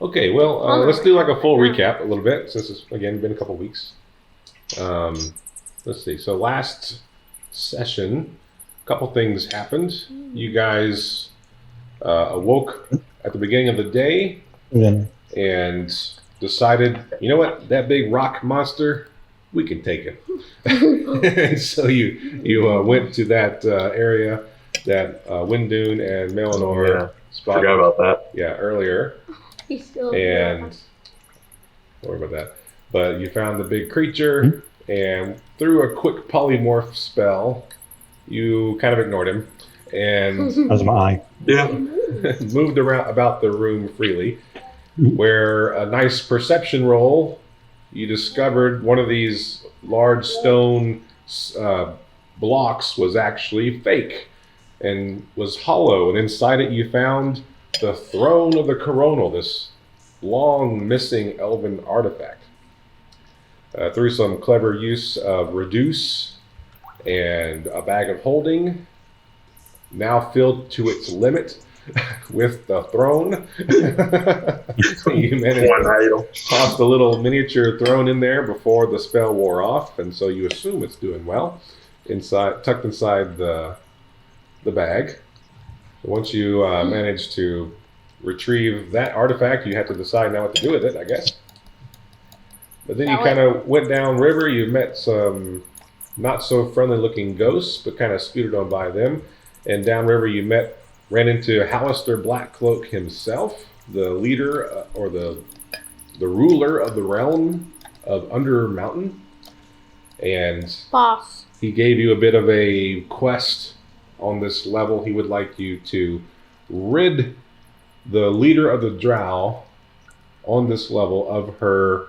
Okay, well, let's do like a full recap a little bit, since it's, again, been a couple weeks. Let's see. So last session, a couple things happened. You guys awoke at the beginning of the day and decided, you know what, that big rock monster, we can take him. And so you went to that area that Wendune and Melannor spotted. Forgot about that. Yeah, earlier. And don't worry about that. But you found the big creature, and through a quick polymorph spell, you kind of ignored him and That was my eye. Yeah. moved around about the room freely. Where a nice perception roll, you discovered one of these large stone blocks was actually fake and was hollow, and inside it you found the throne of the coronal, this long missing elven artifact. Through some clever use of reduce and a bag of holding, now filled to its limit with the throne. You managed to toss the little miniature throne in there before the spell wore off, and so you assume it's doing well, tucked inside the bag. Once you manage to retrieve that artifact, you have to decide now what to do with it, I guess. But then you kind of went down river. You met some not so friendly looking ghosts, but kind of scooted on by them. And downriver you ran into Hallister Blackcloak himself, the leader or the ruler of the realm of Under Mountain. And boss. He gave you a bit of a quest on this level. He would like you to rid the leader of the Drow on this level of her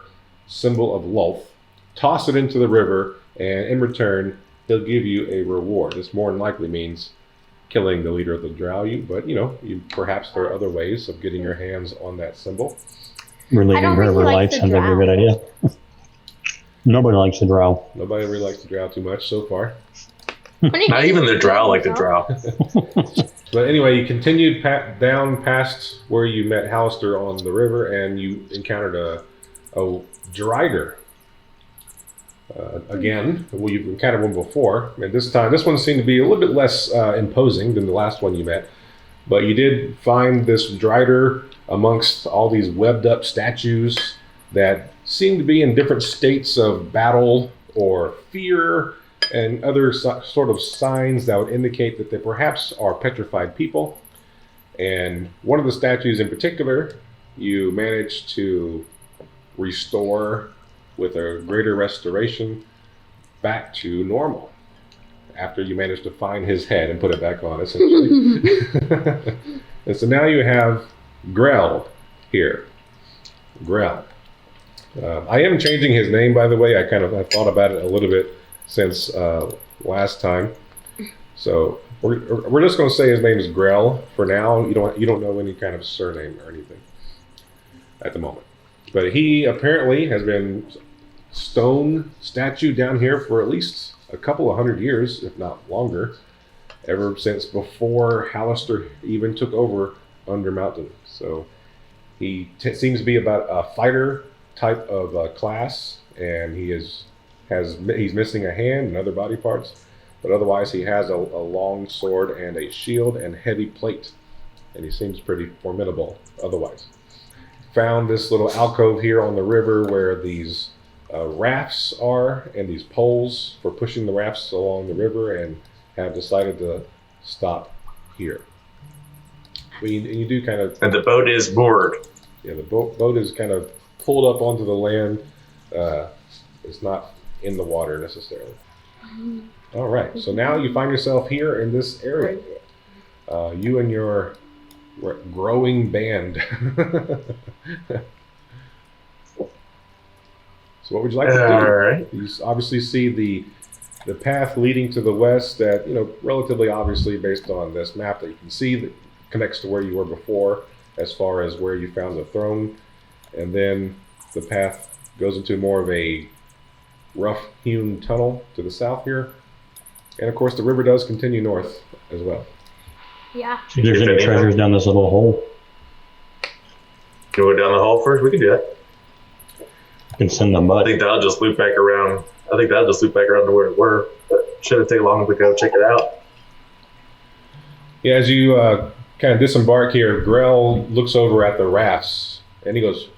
symbol of Lolth, toss it into the river, and in return, he'll give you a reward. This more than likely means killing the leader of the Drow, but perhaps there are other ways of getting your hands on that symbol. Relieving river life sounds like a good idea. Nobody likes the Drow. Nobody really likes the Drow too much so far. Not even the Drow like the Drow. But anyway, you continued down past where you met Hallister on the river, and you encountered a Drider. Again, well, you've encountered one before, and this one seemed to be a little bit less imposing than the last one you met. But you did find this Drider amongst all these webbed up statues that seem to be in different states of battle or fear and other sort of signs that would indicate that they perhaps are petrified people. And one of the statues in particular, you managed to restore with a greater restoration back to normal after you managed to find his head and put it back on, essentially. And so now you have Grell here. Grell. I am changing his name, by the way. I thought about it a little bit since last time. So we're just going to say his name is Grell for now. You don't know any kind of surname or anything at the moment. But he apparently has been stone statue down here for at least a couple of 100 years, if not longer, ever since before Hallister even took over Under Mountain. So he seems to be about a fighter type of class, and he's missing a hand and other body parts, but otherwise he has a long sword and a shield and heavy plate, and he seems pretty formidable otherwise. Found this little alcove here on the river where these rafts are, and these poles for pushing the rafts along the river, and have decided to stop here. But you do kind of... And the boat is moored. Yeah, the boat is kind of pulled up onto the land. It's not in the water necessarily. All right, so now you find yourself here in this area. You and your growing band. So what would you like to do? All right. You obviously see the path leading to the west that, relatively obviously based on this map that you can see that connects to where you were before as far as where you found the throne. And then the path goes into more of a rough-hewn tunnel to the south here. And of course the river does continue north as well. Yeah. There's any treasures down this little hole? Go down the hall first. We can do that. You can send them I butt. think that'll just loop back around. To where we were. But shouldn't take long to go check it out. Yeah, as you kind of disembark here, Grell looks over at the rafts and he goes,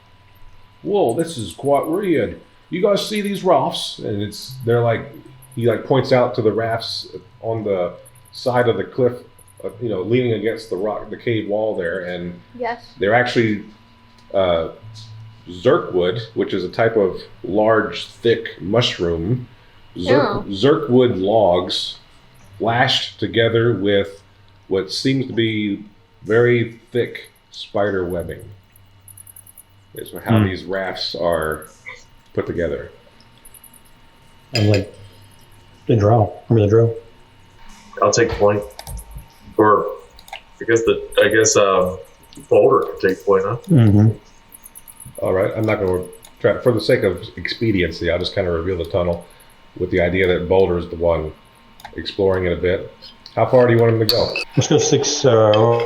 "Whoa, this is quite weird. You guys see these rafts?" And he points out to the rafts on the side of the cliff, leaning against the cave wall there, and Yes. they're actually Zerkwood, which is a type of large, thick mushroom. Zerkwood logs lashed together with what seems to be very thick spider webbing. Is how these rafts are put together. I'm like, the Drow. Remember the Drow? I'll take point. Or I guess Boulder can take point, huh? Mm-hmm. All right, I'm not going to try for the sake of expediency. I'll just kind of reveal the tunnel with the idea that Boulder is the one exploring it a bit. How far do you want him to go? Let's go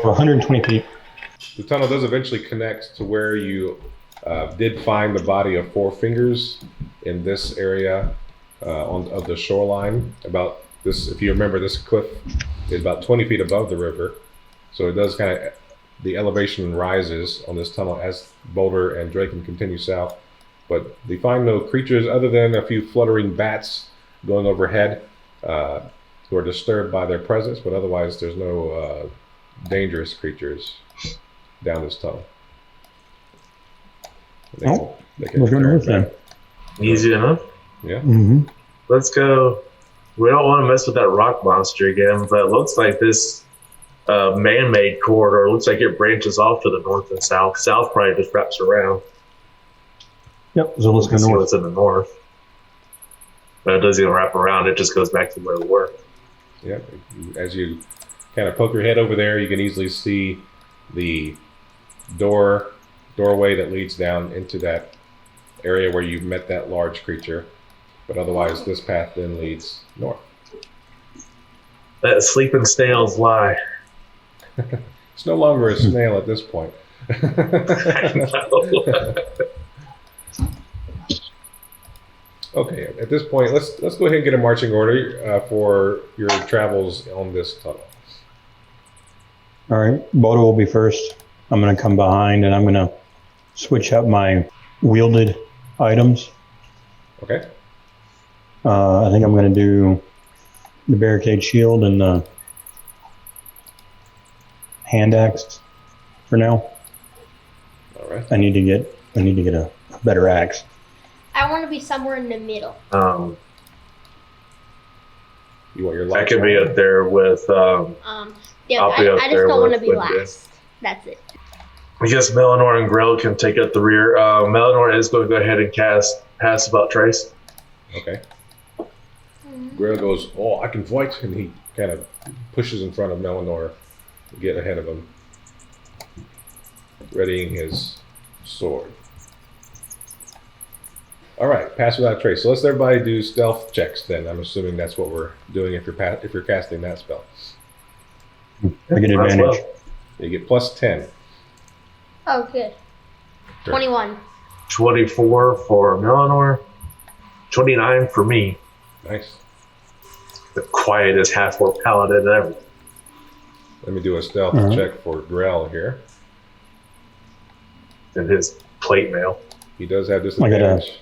120 feet. The tunnel does eventually connect to where you did find the body of Four Fingers in this area of the shoreline. About this, if you remember, this cliff is about 20 feet above the river, so it does kind of the elevation rises on this tunnel as Boulder and Draken continue south. But they find no creatures other than a few fluttering bats going overhead who are disturbed by their presence, but otherwise there's no dangerous creatures down this tunnel. They can We're going north then. Easy enough. Yeah. Mm-hmm. Let's go. We don't want to mess with that rock monster again, but it looks like this man-made corridor looks like it branches off to the north and south. South probably just wraps around. Yep, so let's go See north. what's in the north. But it doesn't even wrap around. It just goes back to where we were. Yeah. As you kind of poke your head over there, you can easily see the doorway that leads down into that area where you met that large creature. But otherwise, this path then leads north. That sleeping snails lie. It's no longer a snail at this point. Okay, at this point, let's go ahead and get a marching order for your travels on this tunnel. All right, Bodo will be first. I'm going to come behind and I'm going to switch up my wielded items. Okay. I think I'm going to do the barricade shield and the hand axe for now. All right. I need to get a better axe. I want to be somewhere in the middle. You want your I could be up there with. Yeah, I'll be up I just there don't want to with be Wendune. last. That's it. I guess Melannor and Grell can take up the rear. Melannor is going to go ahead and cast Pass About Trace. Okay. Grell goes, "Oh, I can fight," and he kind of pushes in front of Melannor to get ahead of him, readying his sword. All right, pass without trace. So let's everybody do stealth checks then. I'm assuming that's what we're doing if you're casting that spell. I get That's advantage. well. You get plus 10. Oh, good. Sure. 21. 24 for Melannor. 29 for me. Nice. The quietest half-orc paladin ever. Let me do a stealth check for Grell here. In his plate mail. He does have disadvantage.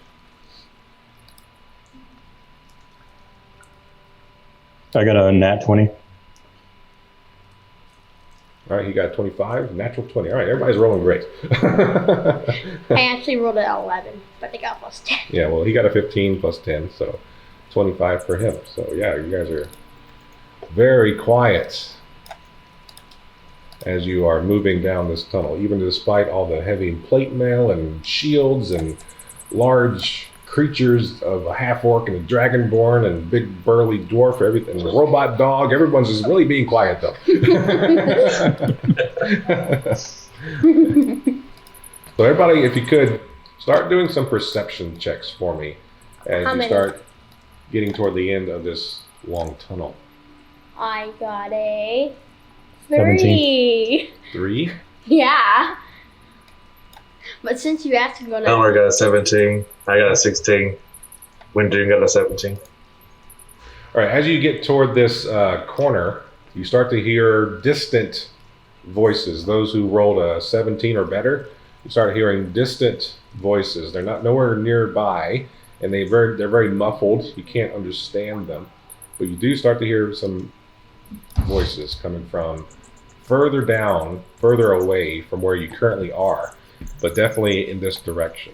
I got a nat 20. All right, he got 25, natural 20. All right, everybody's rolling great. I actually rolled an 11, but I got plus 10. Yeah, well, he got a 15 plus 10, so 25 for him. So, yeah, you guys are very quiet as you are moving down this tunnel, even despite all the heavy plate mail and shields and large creatures of a half-orc and a dragonborn and big burly dwarf, everything, and a robot dog. Everyone's just really being quiet, though. So everybody, if you could, start doing some perception checks for me as How you many? start getting toward the end of this long tunnel. I got a 17. 3. 3? Yeah. But since you asked to go now, Melannor got a 17. I got a 16. Wendune got a 17. All right, as you get toward this corner, you start to hear distant voices. Those who rolled a 17 or better, you start hearing distant voices. They're not nowhere nearby, and they're very muffled. You can't understand them, but you do start to hear some voices coming from further down, further away from where you currently are, but definitely in this direction.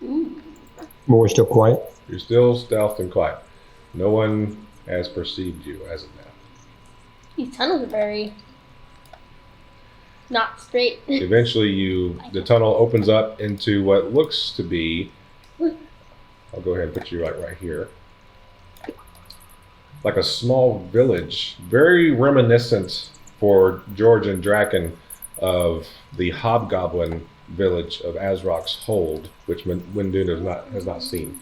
But we're still quiet. You're still stealthed and quiet. No one has perceived you as of now. these tunnels are very not straight. Eventually, the tunnel opens up into what looks to be. I'll go ahead and put you right here. Like a small village, very reminiscent for George and Draken of the hobgoblin village of Azrok's Hold, which Wendune has not seen.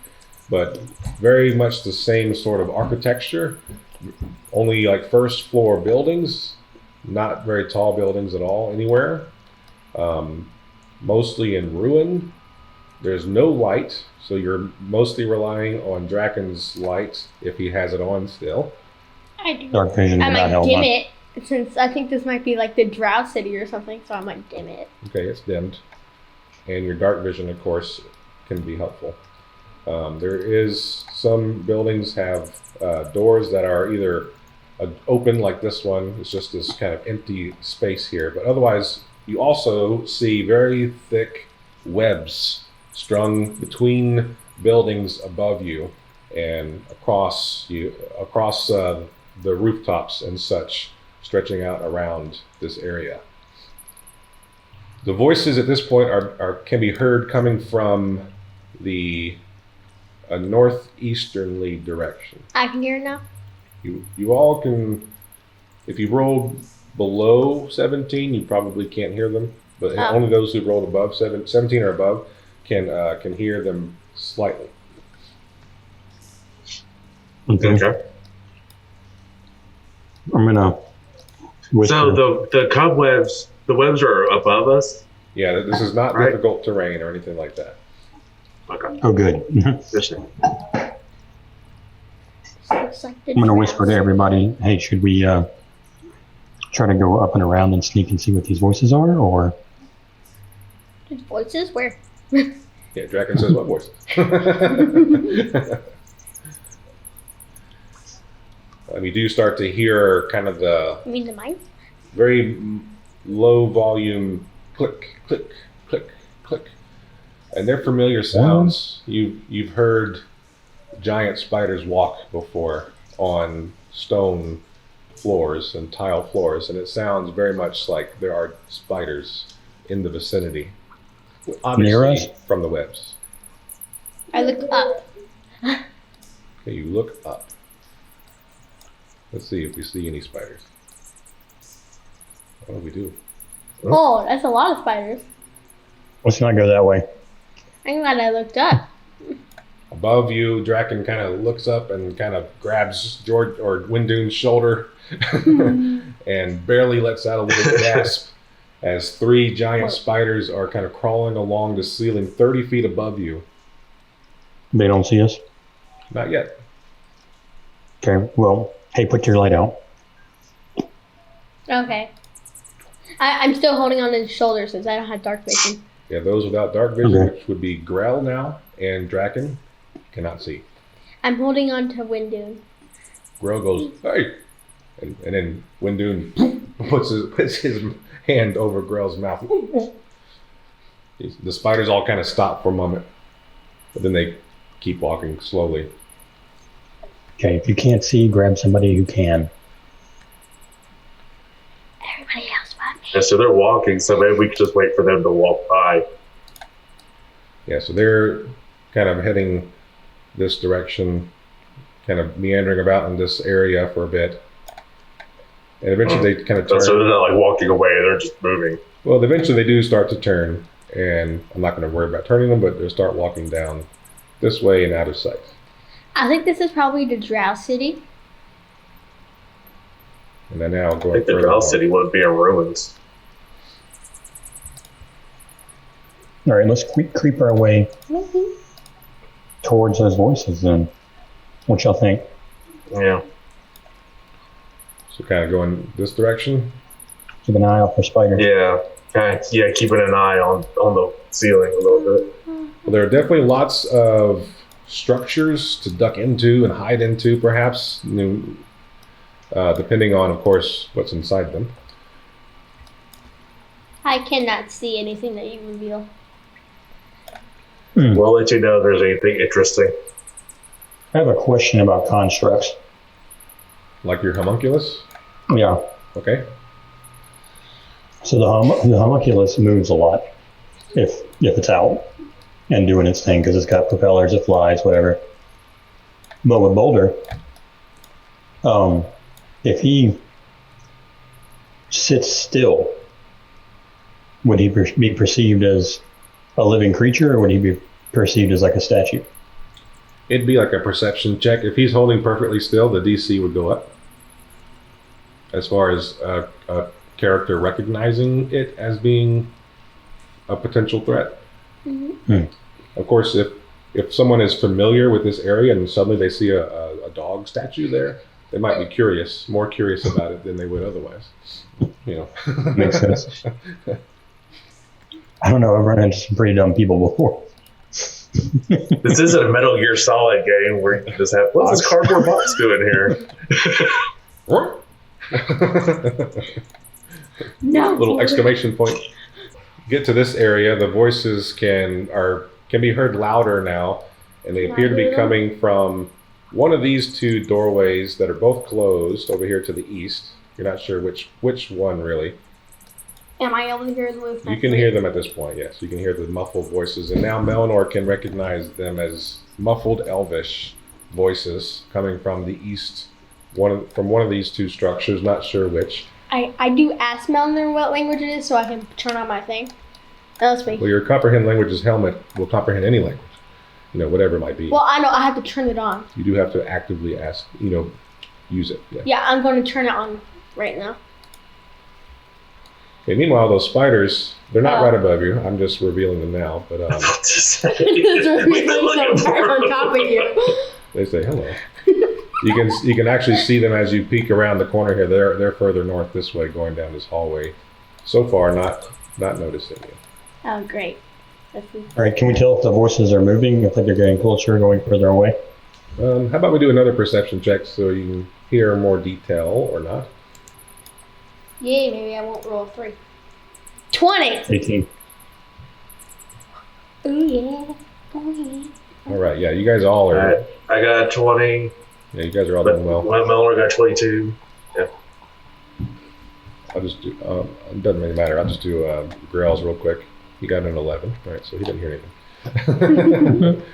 But very much the same sort of architecture, only like first floor buildings, not very tall buildings at all anywhere. Mostly in ruin. There's no light, so you're mostly relying on Draken's light if he has it on still. I do. Dark vision I did not might help dim much. it, since I think this might be like the Drow city or something, so I might dim it. Okay, it's dimmed. And your dark vision, of course, can be helpful. There is some buildings have doors that are either open like this one. It's just this kind of empty space here. But otherwise, you also see very thick webs strung between buildings above you and across the rooftops and such, stretching out around this area. The voices at this point can be heard coming from the northeasterly direction. I can hear it now. You all can, if you rolled below 17, you probably can't hear them, but only those who rolled above 17 or above can hear them slightly. Okay. I'm gonna whisper. So the cobwebs, the webs are above us? Yeah, this is not Right. difficult terrain or anything like that. Okay. Oh, good. This is- Looks like the I'm gonna Drow whisper to city. everybody. Hey, should we try to go up and around and sneak and see what these voices are, or? There's voices? Where? Yeah, Draken says what voices? You do start to hear kind of the You mean the mines? very low volume click, click, click, click. And they're familiar sounds. You've heard giant spiders walk before on stone floors and tile floors, and it sounds very much like there are spiders in the vicinity. Obviously, Near us? from the webs. I look up. Okay, you look up. Let's see if we see any spiders. Oh, we do. Oh, that's a lot of spiders. Let's not go that way. I'm glad I looked up. Above you, Draken kind of looks up and kind of grabs George or Wendune's shoulder and barely lets out a little gasp as 3 giant spiders are kind of crawling along the ceiling 30 feet above you. They don't see us. Not yet. Okay. Well, hey, put your light out. Okay. I'm still holding on to his shoulder since I don't have dark vision. Yeah, those without dark vision, Okay. which would be Grell now and Draken, cannot see. I'm holding on to Wendune. Grell goes, hey! And then Wendune puts his hand over Grell's mouth. The spiders all kind of stop for a moment, but then they keep walking slowly. Okay. If you can't see, grab somebody who can. Everybody else but me. Yeah, so they're walking, so maybe we could just wait for them to walk by. Yeah, so they're kind of heading this direction, kind of meandering about in this area for a bit. And eventually they kind of turn. So they're not like walking away, they're just moving. Well, eventually they do start to turn, and I'm not going to worry about turning them, but they'll start walking down this way and out of sight. I think this is probably the Drow city. And then now I going think the further Drow on. city would be in ruins. All right, let's creep our way towards those voices then. What y'all think? Yeah. So kind of going this direction. Keep an eye out for spiders. Yeah. Yeah, keeping an eye on the ceiling a little bit. Well, there are definitely lots of structures to duck into and hide into, perhaps, depending on, of course, what's inside them. I cannot see anything that you reveal. We'll let you know if there's anything interesting. I have a question about constructs. Like your homunculus? Yeah. Okay. So the homunculus moves a lot if it's out and doing its thing because it's got propellers, it flies, whatever. But with Boulder, if he sits still, would he be perceived as a living creature, or would he be perceived as like a statue? It'd be like a perception check. If he's holding perfectly still, the DC would go up. As far as a character recognizing it as being a potential threat. Mm-hmm. Of course, if someone is familiar with this area and suddenly they see a dog statue there, they might be more curious about it than they would otherwise. Makes sense. I don't know, I've run into some pretty dumb people before. This isn't a Metal Gear Solid game where you just have, what's this cardboard box doing here? No. Little exclamation point. Get to this area, the voices can be heard louder now, and they appear to be coming from one of these two doorways that are both closed over here to the east. You're not sure which one really. Am I able to hear the movement? You can hear them at this point, yes. You can hear the muffled voices, and now Melannor can recognize them as muffled elvish voices coming from the east, from one of these two structures, not sure which. I do ask Melannor what language it is so I can turn on my thing. Let's speak. Well, your comprehend languages helmet will comprehend any language, whatever it might be. Well, I know I have to turn it on. You do have to actively ask, use it. Yeah, I'm going to turn it on right now. Okay, meanwhile, those spiders, they're not right above you. I'm just revealing them now, but It's revealing so right on top of you. They say hello. You can actually see them as you peek around the corner here. They're further north this way, going down this hallway. So far, not noticing you. Oh, great. All right, can we tell if the voices are moving, if they're getting closer, going further away? How about we do another perception check so you can hear more detail or not? Yay, maybe I won't roll 3. 20! 18. Oh yeah. Oh yeah. All right, yeah, you guys all are. All right, I got 20. Yeah, you guys are all doing well. Melannor got 22. Yeah. I'll just do. It doesn't really matter. I'll just do Grail's real quick. He got an 11. All right, so he didn't hear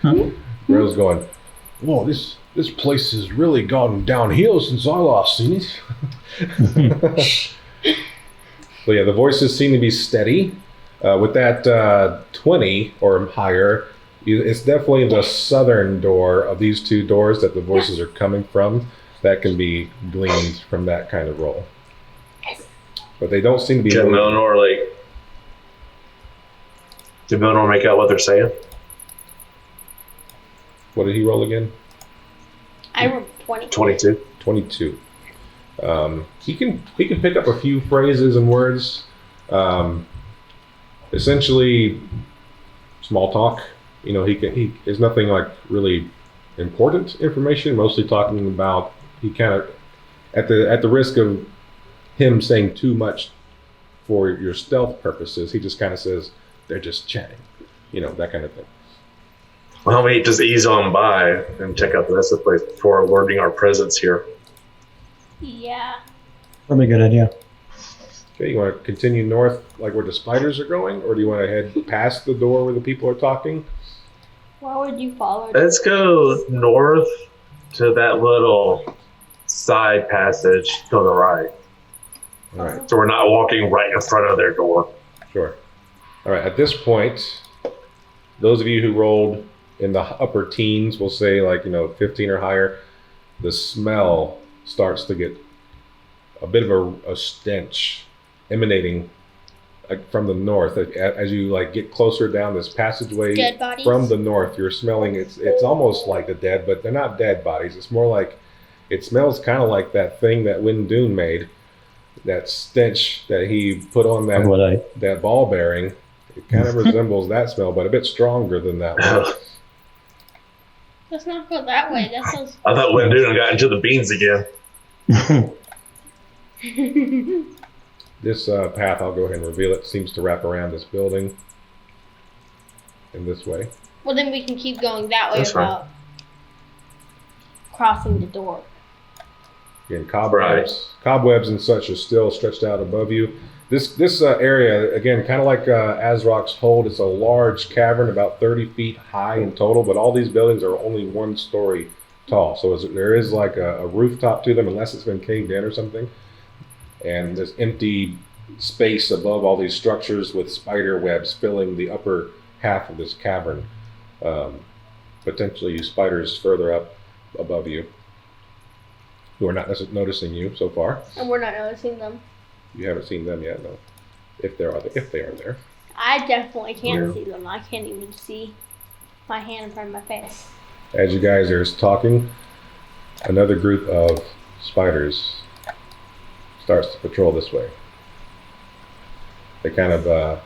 anything. Grail's going, whoa, this place has really gone downhill since I last seen it. So yeah, the voices seem to be steady. With that 20 or higher, it's definitely the southern door of these two doors that the voices are coming from. That can be gleaned from that kind of roll. But they don't seem to be. Did Melannor make out what they're saying? What did he roll again? I rolled 20. 22. 22. He can pick up a few phrases and words. Essentially, small talk. There's nothing like really important information. Mostly talking about, he kind of, at the risk of him saying too much for your stealth purposes, he just kind of says they're just chatting, that kind of thing. Well, we just ease on by and check out the rest of the place before alerting our presence here. Yeah. Probably a good idea. Okay, you want to continue north like where the spiders are going, or do you want to head past the door where the people are talking? Why would you follow? Let's go north to that little side passage to the right. All right. So we're not walking right in front of their door. Sure. All right. At this point, those of you who rolled in the upper teens, we'll say 15 or higher, the smell starts to get a bit of a stench emanating from the north. As you like get closer down this passageway Dead bodies? from the north, you're smelling. It's almost like the dead, but they're not dead bodies. It's more like it smells kind of like that thing that Wendune made, that stench that he put on that ball bearing. It kind of resembles that smell, but a bit stronger than that one. Let's not go that way. That sounds. I thought Wendune got into the beans again. This path, I'll go ahead and reveal it, seems to wrap around this building in this way. Well, then we can keep going that way That's without crossing the door. Again, cobwebs and such are still stretched out above you. This area, again, kind of like Azrok's Hold, it's a large cavern, about 30 feet high in total, but all these buildings are only 1 story tall. So there is like a rooftop to them, unless it's been caved in or something. And there's empty space above all these structures with spider webs filling the upper half of this cavern. Potentially spiders further up above you, who are not noticing you so far. And we're not noticing them. You haven't seen them yet, no. If they are there. I definitely can't see them. I can't even see my hand in front of my face. As you guys are talking, another group of spiders starts to patrol this way. They kind of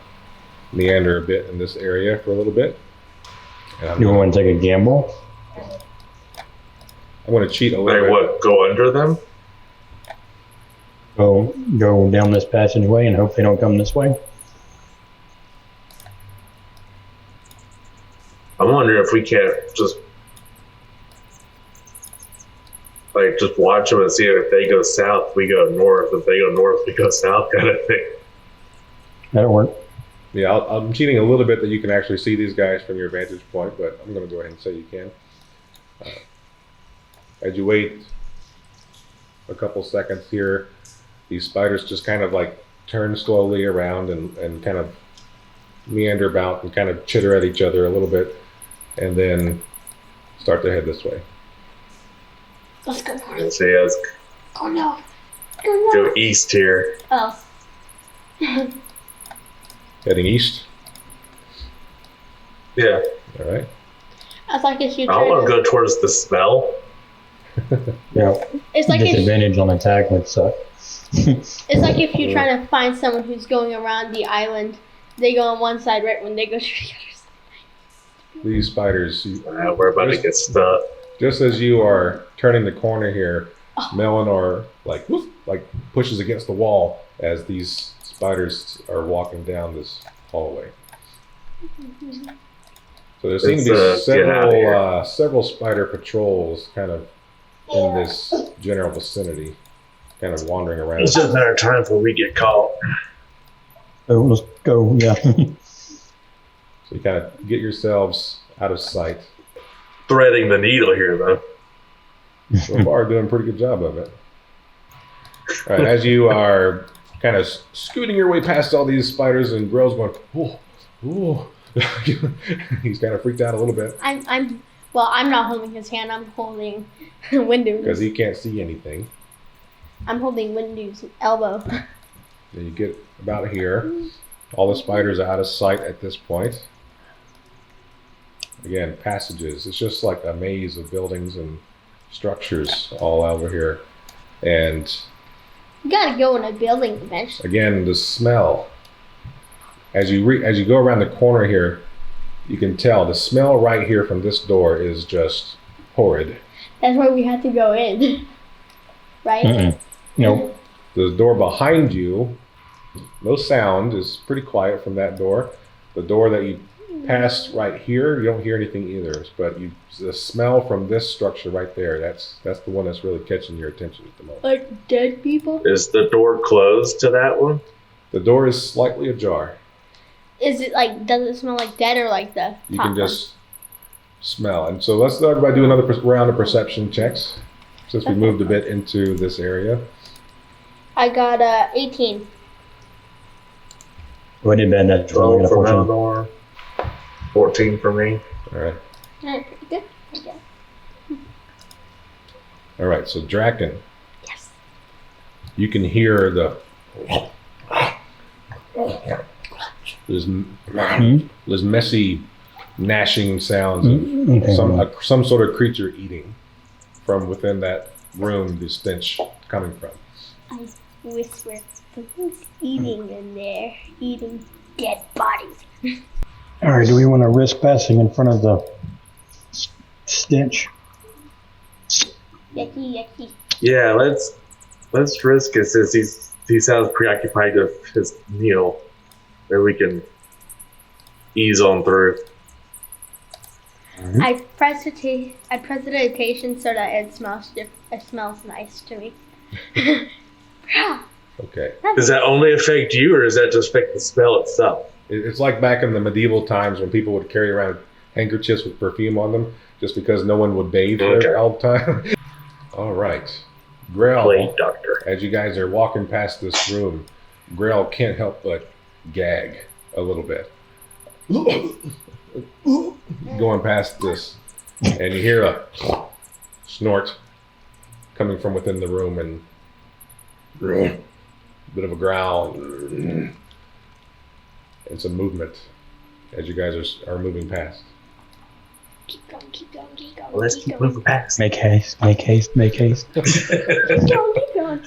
meander a bit in this area for a little bit. You want to take a gamble? I want to cheat a little They bit. what? Go under them? Go down this passageway and hope they don't come this way. I'm wondering if we can't just watch them and see if they go south, we go north. If they go north, we go south, kind of thing. That'll work. Yeah, I'm cheating a little bit that you can actually see these guys from your vantage point, but I'm going to go ahead and say you can. As you wait a couple seconds here, these spiders just kind of like turn slowly around and kind of meander about and kind of chitter at each other a little bit, and then start to head this way. Let's go north. Let's see, let's Oh no. Oh no. go east here. Oh. Heading east. Yeah. All right. I like if you I try want to. to go towards the smell. Yeah. It's like if Disadvantage on attack would suck. it's like if you're trying to find someone who's going around the island. They go on one side right when they go to the other side. These spiders, We're about to get stuck. just as you are turning the corner here, Melannor like pushes against the wall as these spiders are walking down this hallway. So there seem to be several spider patrols kind of in this general vicinity, kind of wandering around. It's just a matter of time before we get caught. So let's go, yeah. So you kind of get yourselves out of sight. Threading the needle here, though. So far, doing a pretty good job of it. All right, as you are kind of scooting your way past all these spiders, and Grill's going, oh, oh. He's kind of freaked out a little bit I'm not holding his hand. I'm holding Wendune's. because he can't see anything. I'm holding Wendune's elbow. Then you get about here. All the spiders are out of sight at this point. Again, passages. It's just like a maze of buildings and structures all over here. And You gotta go in a building eventually. again, the smell. As you go around the corner here, you can tell the smell right here from this door is just horrid. That's why we had to go in. Right? Mm-mm. Nope. The door behind you, no sound, is pretty quiet from that door. The door that you passed right here, you don't hear anything either. But the smell from this structure right there, that's the one that's really catching your attention at the moment. Like dead people? Is the door closed to that one? The door is slightly ajar. Is it like, does it smell like dead or like the You top can just smell. And so let's start by doing another round of perception checks, since we moved a bit into this area. one? I got 18. What did bad that 12 for 14. Melannor. 14 for me. All right. Alright, pretty good. I guess. All right. So Draken, Yes. you can hear the There's messy gnashing sounds and some sort of creature eating from within that room. The stench coming from. I whisper, "Something's eating in there, eating dead bodies." All right, do we want to risk passing in front of the stench? Yucky, yucky. Yeah, let's risk it since he sounds preoccupied with his meal. Maybe we can ease on through. I prestidigitation so that it smells nice to me. Okay. Does that only affect you, or does that just affect the smell itself? It's like back in the medieval times when people would carry around handkerchiefs with perfume on them just because no one would bathe all the time. All right. Grell, Plague doctor. as you guys are walking past this room, Grell can't help but gag a little bit. Going past this, and you hear a snort coming from within the room and a bit of a growl and some movement as you guys are moving past. Keep going, keep going, keep going. Let's keep moving past. Make haste, make haste, make haste. Keep going, keep going.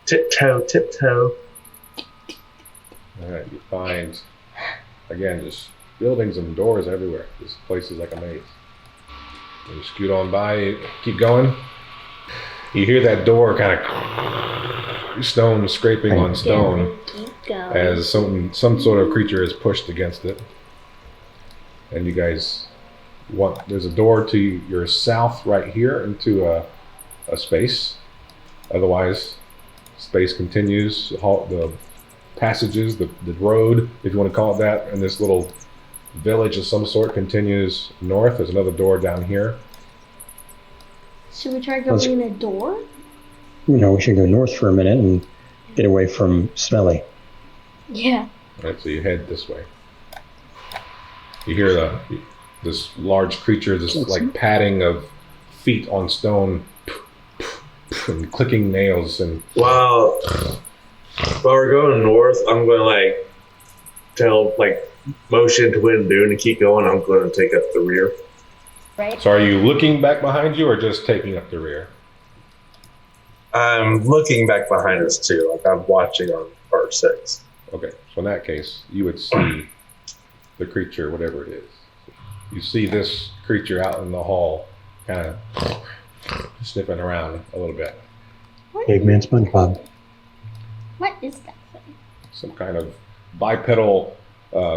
Tiptoe. All right, you find, again, just buildings and doors everywhere. This place is like a maze. You scoot on by, keep going. You hear that door kind of stone scraping on stone Keep going. as some sort of creature is pushed against it. And you guys there's a door to your south right here into a space. Otherwise, space continues. The passages, the road, if you want to call it that, and this little village of some sort continues north. There's another door down here. Should we try going in a door? We should go north for a minute and get away from Smelly. Yeah. All right, so you head this way. You hear this large creature, this like padding of feet on stone, and clicking nails, and While we're going north, I'm going to motion to Wendune and keep going. I'm going to take up the rear. Right. so are you looking back behind you or just taking up the rear? I'm looking back behind us too. Like I'm watching on part 6. Okay, so in that case, you would see the creature, whatever it is. You see this creature out in the hall, kind of sniffing around a little bit. Eggman SpongeBob. What is that thing? Some kind of bipedal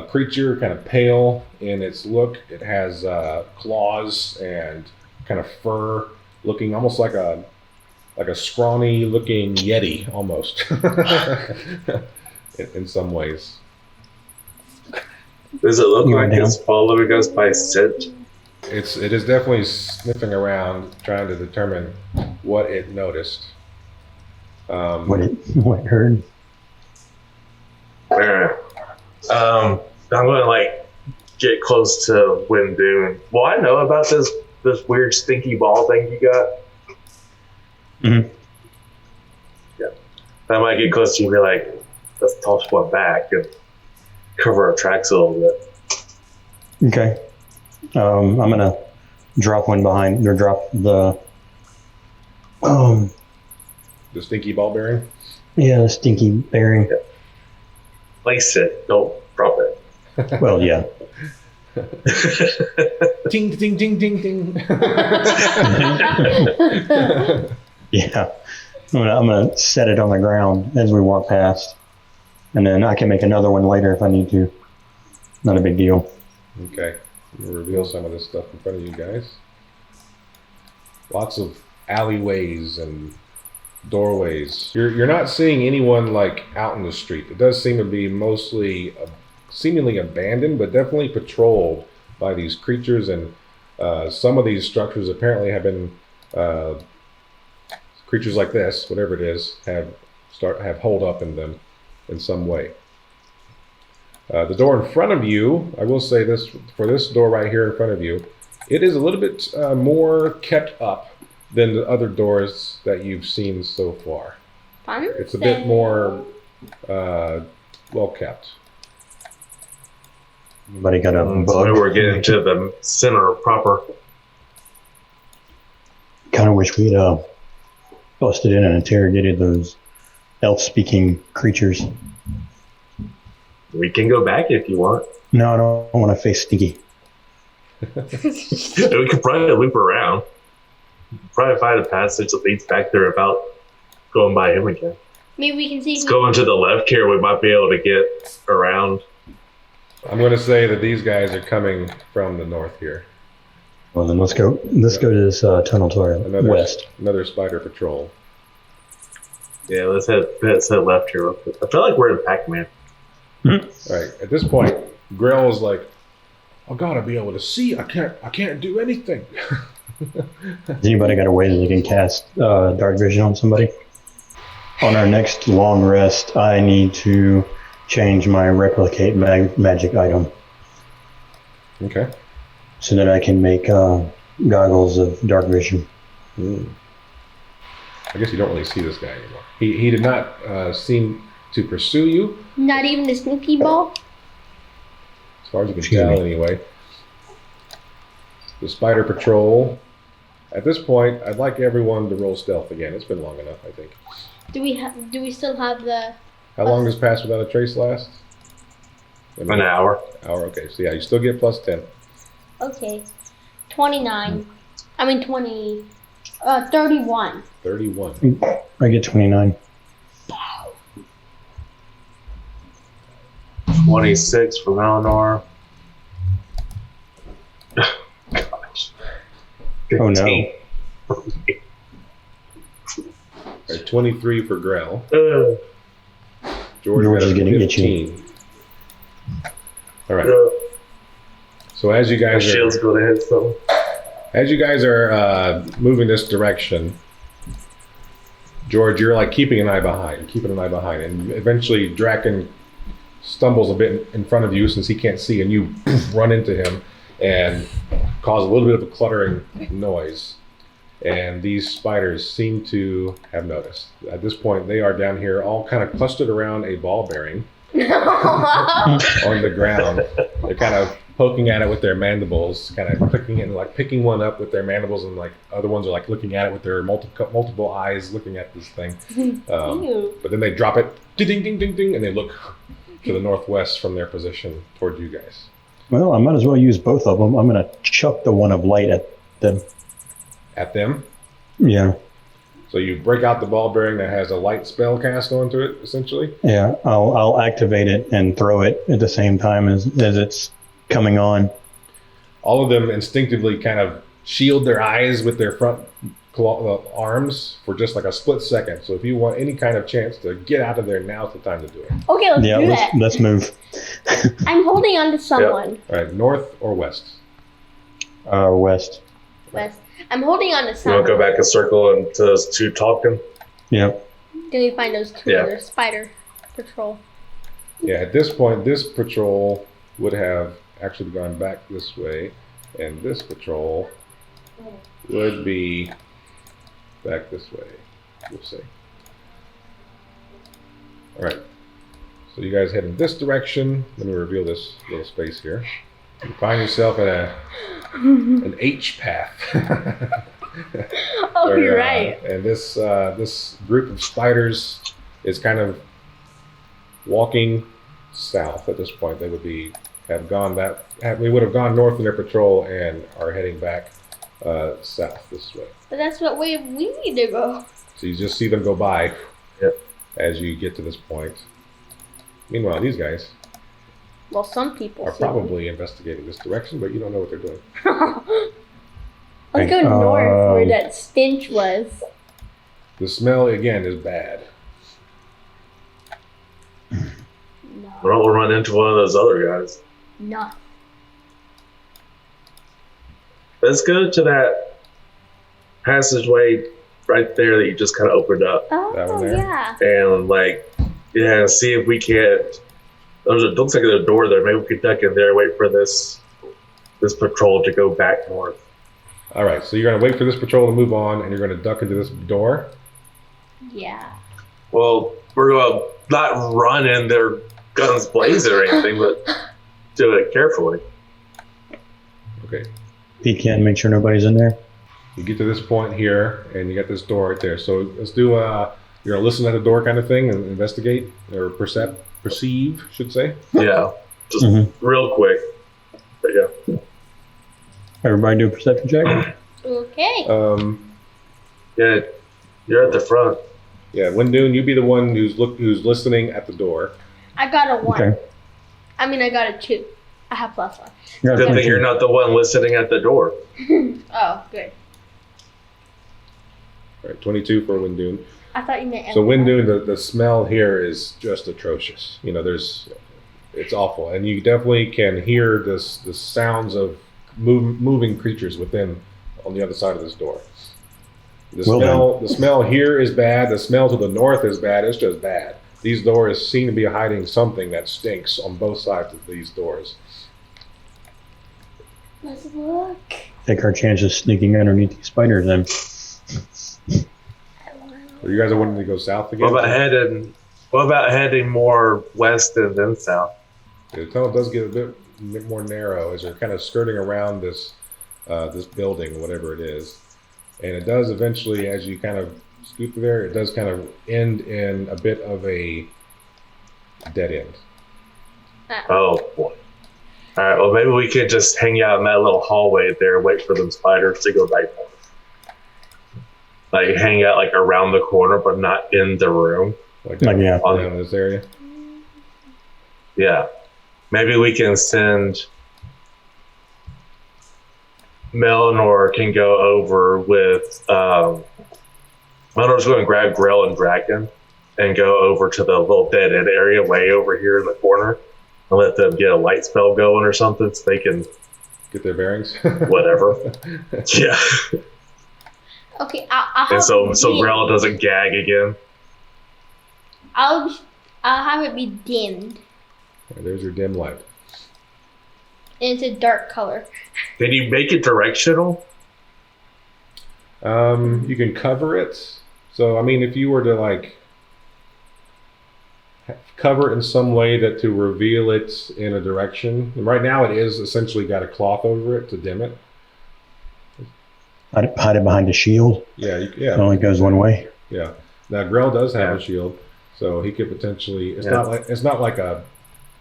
creature, kind of pale in its look. It has claws and kind of fur, looking almost like a scrawny looking yeti, almost, in some ways. Does it look You like are down. it's following us by scent? It is definitely sniffing around, trying to determine what it noticed. What it heard. I'm going to get close to Wendune. Well, I know about this weird stinky ball thing you got. Mhm. Yeah. I might get close to you and be like, let's toss one back and cover our tracks a little bit. Okay. I'm gonna drop one behind, or drop the The stinky ball bearing. the stinky bearing. Place it, don't drop it. Well, yeah. Ding, ding, ding, ding, ding. Yeah. I'm gonna set it on the ground as we walk past, and then I can make another one later if I need to. Not a big deal. Okay, we'll reveal some of this stuff in front of you guys. Lots of alleyways and doorways. You're not seeing anyone out in the street. It does seem to be mostly seemingly abandoned, but definitely patrolled by these creatures, and some of these structures apparently have been creatures like this, whatever it is, have holed up in them in some way. The door in front of you, I will say this, for this door right here in front of you, it is a little bit more kept up than the other doors that you've seen so far. Fun. It's a bit more well kept. Anybody got a So bug? we're getting to the center proper. Kind of wish we'd busted in and interrogated those elf-speaking creatures. We can go back if you want. No, I don't want to face Stinky. We could probably loop around. Probably find a passage that leads back there without going by him again. Maybe we can see. Let's go into the left here. We might be able to get around. I'm going to say that these guys are coming from the north here. Well, then let's go to this tunnel to our west. Another spider patrol. Yeah, let's head left here. I feel like we're in Pac-Man. All right. At this point, Grell is like, I gotta be able to see. I can't do anything. Has anybody got a way that they can cast dark vision on somebody? On our next long rest, I need to change my replicate magic item Okay. so that I can make goggles of dark vision. I guess you don't really see this guy anymore. He did not seem to pursue you, Not even a sneaky ball. as far as you can Excuse tell me. anyway. The spider patrol. At this point, I'd like everyone to roll stealth again. It's been long enough, I think. Do we still have the? How long does Pass Without a Trace last? An hour. Hour, okay. So yeah, you still get plus 10. Okay, 29. I mean 20. 31. 31. I get 29. 26 for Melannor. Gosh. Oh, no. 15. All right, 23 for Grell. George George got is a getting 15. All right. My So as you guys shield's going to hit something. As you guys are moving this direction, George, you're like keeping an eye behind, and eventually Draken stumbles a bit in front of you since he can't see, and you run into him and cause a little bit of a cluttering noise. And these spiders seem to have noticed. At this point, they are down here, all kind of clustered around a ball bearing on the ground. They're kind of poking at it with their mandibles, kind of clicking and like picking one up with their mandibles, and like other ones are like looking at it with their multiple eyes, looking at this thing. But then they drop it, ding, ding, ding, ding, and they look to the northwest from their position toward you guys. Well, I might as well use both of them. I'm going to chuck the one of light at them. At them. Yeah. So you break out the ball bearing that has a light spell cast onto it, essentially. Yeah, I'll activate it and throw it at the same time as it's coming on. All of them instinctively kind of shield their eyes with their front arms for just like a split second. So if you want any kind of chance to get out of there, now's the time to do it. Okay, let's Yeah, do that. let's move. I'm holding on to someone. All right, north or west? West. West. I'm holding on to You want someone. to go back a circle and to those two talking? Yep. Then we find those two Yeah. other spider patrol. Yeah, at this point, this patrol would have actually gone back this way, and this patrol would be back this way. We'll see. All right. So you guys head in this direction. Let me reveal this little space here. You find yourself in an H path. Oh, Where, you're right. And this group of spiders is kind of walking south at this point. They would we would have gone north in their patrol and are heading back south this way. But that's what way we need to go. So you just see them go by Yep. as you get to this point. Meanwhile, these guys Well, some people are see them. probably investigating this direction, but you don't know what they're doing. Let's go north where that stench was. The smell, again, is bad. No. Well, we'll run into one of those other guys. No. Let's go to that passageway right there that you just kind of opened up. That one Oh, there? yeah. And see if we can't. It looks like there's a door there. Maybe we could duck in there, wait for this patrol to go back north. All right, so you're going to wait for this patrol to move on, and you're going to duck into this door. Yeah. Well, we're going to not run in their guns blazing or anything, but do it carefully. Okay. Peek in, make sure nobody's in there. You get to this point here, and you got this door right there. So let's do you're gonna listen at the door kind of thing and investigate or perceive, should say. Yeah, just real quick. There you go. Everybody do a perception check. Okay. Yeah, you're at the front. Yeah, Wendune, you be the one who's listening at the door. I got a 1. Okay. I mean, I got a 2. I have +1. Good thing you're not the one listening at the door. Oh, good. All right, 22 for Wendune. I thought you meant. So Wendune, the smell here is just atrocious. You know, it's awful, and you definitely can hear the sounds of moving creatures within on the other side of this door. The smell here is bad. The smell to the north is bad. It's just bad. These doors seem to be hiding something that stinks on both sides of these doors. Let's look. Take our chances sneaking underneath these spiders then. So you guys are wanting to go south again? What about heading more west and then south? The tunnel does get a bit more narrow as you're kind of skirting around this building, whatever it is. And it does eventually, as you kind of scoot through there, it does kind of end in a bit of a dead end. Oh, boy. All right, well, maybe we could just hang out in that little hallway there and wait for them spiders to go back north. Like, hang out, like, around the corner, but not in the room. Like down in this area? Yeah. Maybe we can send... Melannor can go over with... Melannor's going to grab Grell and Draken and go over to the little dead end area way over here in the corner and let them get a light spell going or something so they can... Get their bearings? Whatever. Yeah. Okay, I'll and so Grell doesn't gag again. I'll have it be dimmed. Right, there's your dim light. And it's a dark color. Can you make it directional? You can cover it. So, I mean, if you were to, like, cover it in some way to reveal it in a direction. And right now it is essentially got a cloth over it to dim it. Hide it behind a shield. Yeah. It only goes one way. Yeah. Now Grell does have a shield, so he could potentially. It's not like a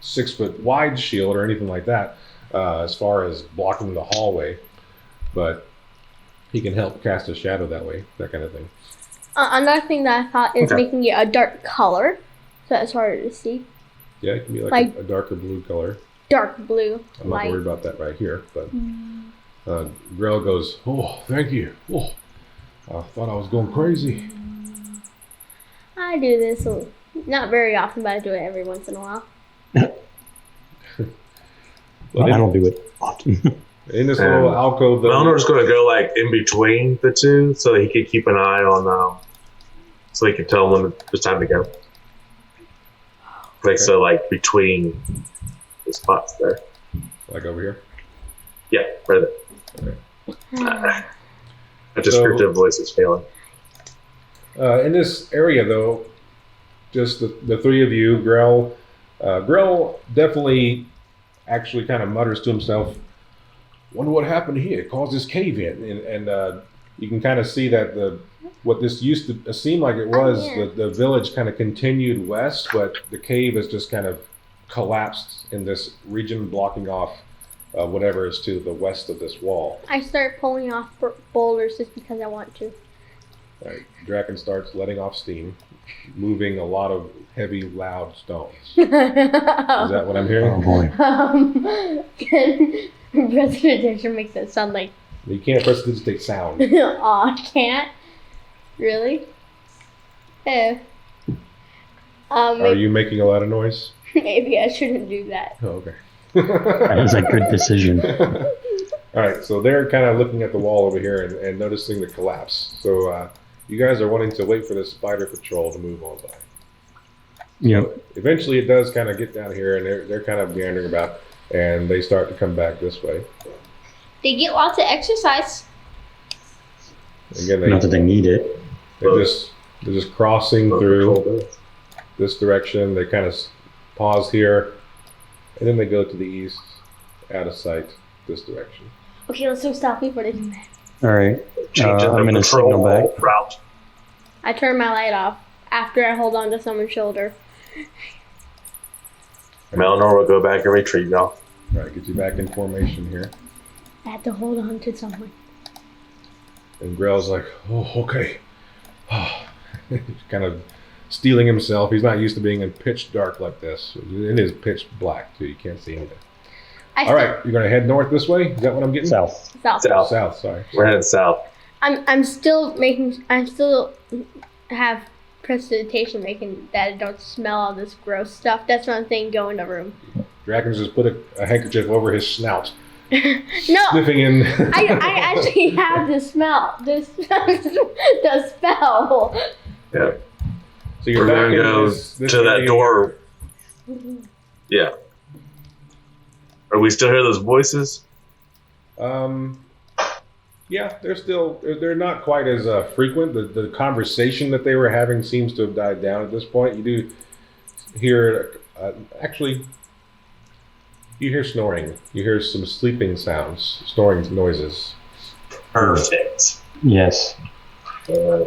6 foot wide shield or anything like that, as far as blocking the hallway, but he can help cast a shadow that way, that kind of thing. Another thing that I thought is making it a dark color, so it's harder to see. Yeah, it can be like a darker blue color. Dark blue. I'm not worried about that right here, but. Grell goes, "Oh, thank you. Oh, I thought I was going crazy." I do this not very often, but I do it every once in a while. I don't do it often. In this little alcove, Melnor's going to go like in between the two, so that he can keep an eye on so he can tell them it's time to go. Like so, like between the spots there. Like over here. Yeah, right there. Okay. A descriptive voice is failing. In this area, though, just the three of you, Grell definitely actually kind of mutters to himself, "Wonder what happened here. It caused this cave in." And you can kind of see that what this used to seem like it was, the village kind of continued west, but the cave has just kind of collapsed in this region, blocking off whatever is to the west of this wall. I start pulling off boulders just because I want to. All right, Draken starts letting off steam, moving a lot of heavy, loud stones. Is that what I'm hearing? Oh boy. Can prestidigitation make that sound like... You can't prestidigitate sound. Aw, I can't? Really? Are you making a lot of noise? Maybe I shouldn't do that. Oh, okay. That was a good decision. All right, so they're kind of looking at the wall over here and noticing the collapse. So you guys are wanting to wait for the spider patrol to move on by. Yep. So eventually it does kind of get down here, and they're kind of meandering about, and they start to come back this way. They get lots of exercise. Again, not that they need it. They're just crossing through this direction. They kind of pause here, and then they go to the east. out of sight this direction. Okay, let's stop before they do that. All right. Changing I'm the going to signal patrol back. route. I turn my light off after I hold on to someone's shoulder. Melannor will go back and retreat now. All right, get you back in formation here. I had to hold on to someone. And Grell's like, oh, okay. He's kind of steeling himself. He's not used to being in pitch dark like this. It is pitch black, too. You can't see anything. All right, you're going to head north this way? Is that what I'm getting? South. South, sorry. We're heading south. I'm still have prestidigitation making that I don't smell all this gross stuff. That's one thing. Go in the room. Draken's just put a handkerchief over his snout. No, Sniffing in. I actually have the smell. The spell. Yeah. So you're We're back going to in go this to that area. door. Yeah. Are we still hear those voices? Yeah, they're not quite as frequent. The conversation that they were having seems to have died down at this point. You do hear, actually, you hear snoring. You hear some sleeping sounds, snoring noises. Perfect. Yes. All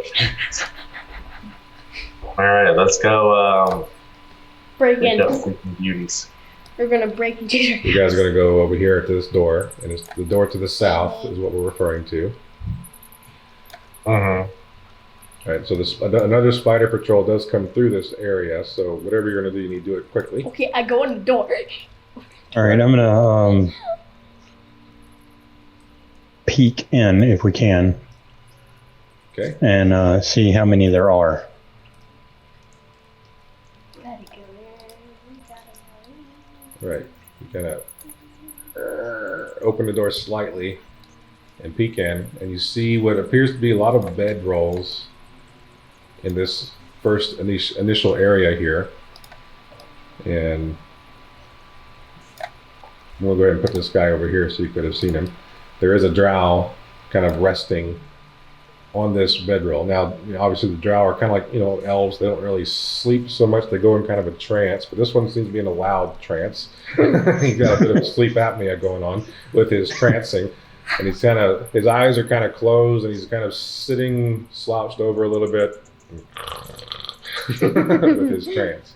right, let's go. Break Pick up in. Sleeping Beauties. We're gonna break into your You guys are going to go over here to this door, and it's the door to the south is what we're referring to. Mm-hmm. All right, so another spider patrol does come through this area, so whatever you're going to do, you need to do it quickly. Okay, I go in the door. All right, I'm going to peek in if we can Okay. and see how many there are. Right. You kind of open the door slightly and peek in, and you see what appears to be a lot of bed rolls in this first initial area here. And we'll go ahead and put this guy over here so you could have seen him. There is a drow kind of resting on this bedroll. Now, obviously the drow are kind of like, elves. They don't really sleep so much. They go in kind of a trance, but this one seems to be in a loud trance. He's got a bit of sleep apnea going on with his trancing. And his eyes are kind of closed, and he's kind of sitting slouched over a little bit with his trance.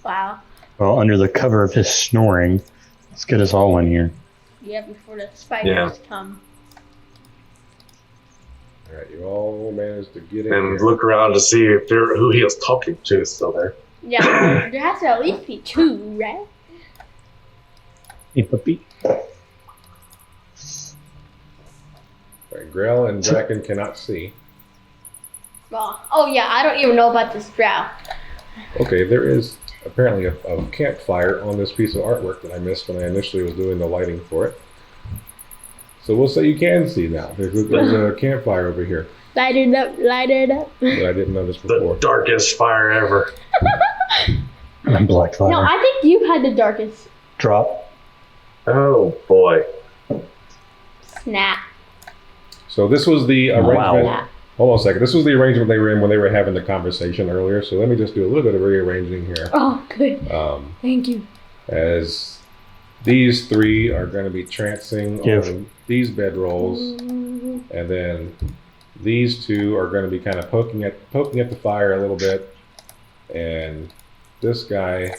Wow. Well, under the cover of his snoring, let's get us all in here. Yeah, before the spiders come. All right, you all managed to get in And here. look around to see if who he was talking to is still there. Yeah, there has to at least be two, right? Hey, puppy. All right, Grell and Draken cannot see. Well, oh yeah, I don't even know about this drow. Okay, there is apparently a campfire on this piece of artwork that I missed when I initially was doing the lighting for it. So we'll say you can see now. There's a campfire over here Light it up, light it up. that I didn't notice The before. darkest fire ever. Black fire. No, I think you had the darkest Drop. Oh boy. snap. So this was the arrangement. Wow. Hold on a second. This was the arrangement they were in when they were having the conversation earlier. So let me just do a little bit of rearranging here. Oh, good. Thank you. As these three are going to be trancing Give. on these bedrolls, and then these two are going to be kind of poking at the fire a little bit, and this guy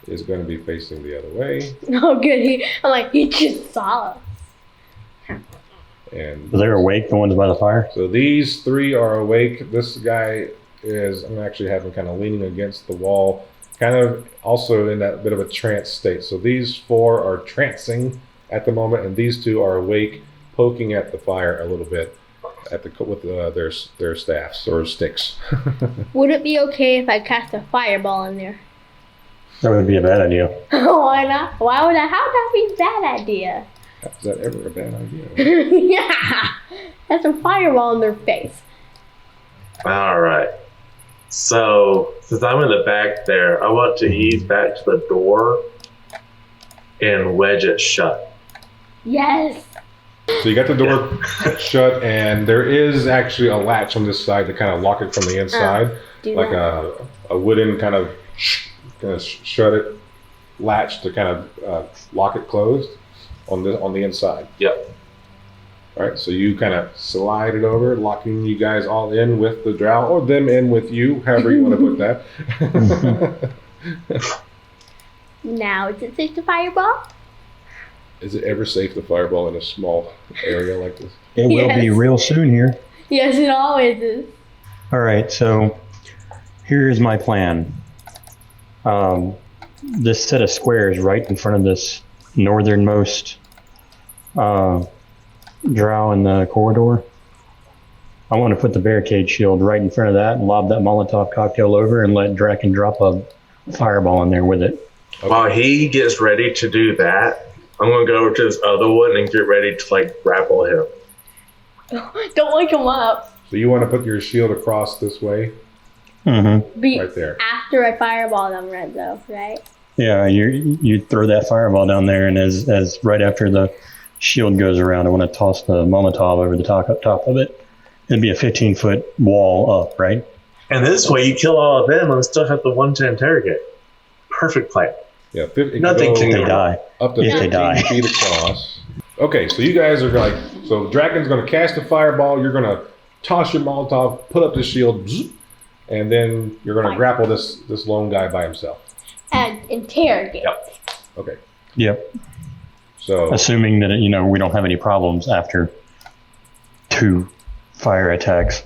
is going to be facing the other way. Oh, good. I'm like, he just saw us. And They're awake, the ones by the fire? so these three are awake. This guy is, I'm actually having kind of leaning against the wall, kind of also in that bit of a trance state. So these four are trancing at the moment, and these two are awake, poking at the fire a little bit with their staffs or sticks. Would it be okay if I cast a fireball in there? That would be a bad idea. Why not? Why would that? How would that be a bad idea? Is that ever a bad idea? Yeah, that's a fireball in their face. All right. So since I'm in the back there, I want to ease back to the door and wedge it shut. Yes. So you got the door shut, and there is actually a latch on this side to kind of lock it from the inside, Do like that. a wooden kind of shut it latch to kind of lock it closed on the inside. Yep. All right, so you kind of slide it over, locking you guys all in with the drow, or them in with you, however you want to put that. Now, is it safe to fireball? Is it ever safe to fireball in a small area like this? It will be real soon here. Yes, it always is. All right, so here's my plan. This set of squares right in front of this northernmost drow in the corridor. I want to put the barricade shield right in front of that and lob that Molotov cocktail over and let Draken drop a fireball in there with it. Okay. While he gets ready to do that, I'm going to go over to this other one and get ready to like grapple him. Don't wake him up. So you want to put your shield across this way, Mm-hmm. right there. After I fireball them, Red, though, right? Yeah, you throw that fireball down there, and as right after the shield goes around, I want to toss the Molotov over the top of it. It'd be a 15-foot wall up, right? And this way you kill all of them and still have the one to interrogate. Perfect plan. Yeah, Nothing can They die. up to If they 15 die. feet across. Okay, so you guys are like, so Draken's going to cast a fireball. You're going to toss your Molotov, put up the shield, bzz, and then you're going to grapple this lone guy by himself. And interrogate. Yep. Okay, Yep. so Assuming that we don't have any problems after 2 fire attacks.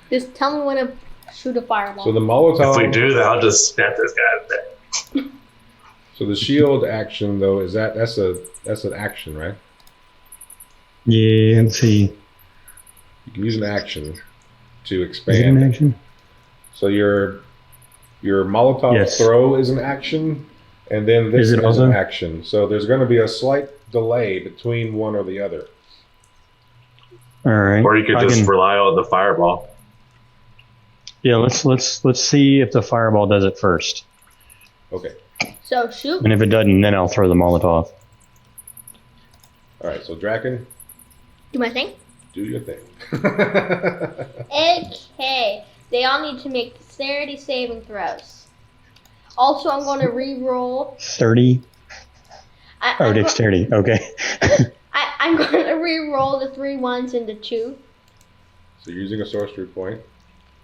Just tell me when to shoot a fireball. so the Molotov. If we do that, I'll just snap this guy's neck. So the shield action though that's an action, right? Yeah, let's see. You can use an action to Is it an expand. action? So your Molotov Yes. throw is an action, and then this Is is it also? an action. So there's going to be a slight delay between one or the other. All right. Or you could I just can- rely on the fireball. Yeah, let's see if the fireball does it first. Okay. So shoot. And if it doesn't, then I'll throw the Molotov. All right. So Draken, Do my thing. do your thing. Okay. They all need to make dexterity saving throws. Also, I'm going to re-roll. 30. I'm Dexterity. Okay. I'm going to re-roll the 3 ones into 2. So you're using a sorcery point.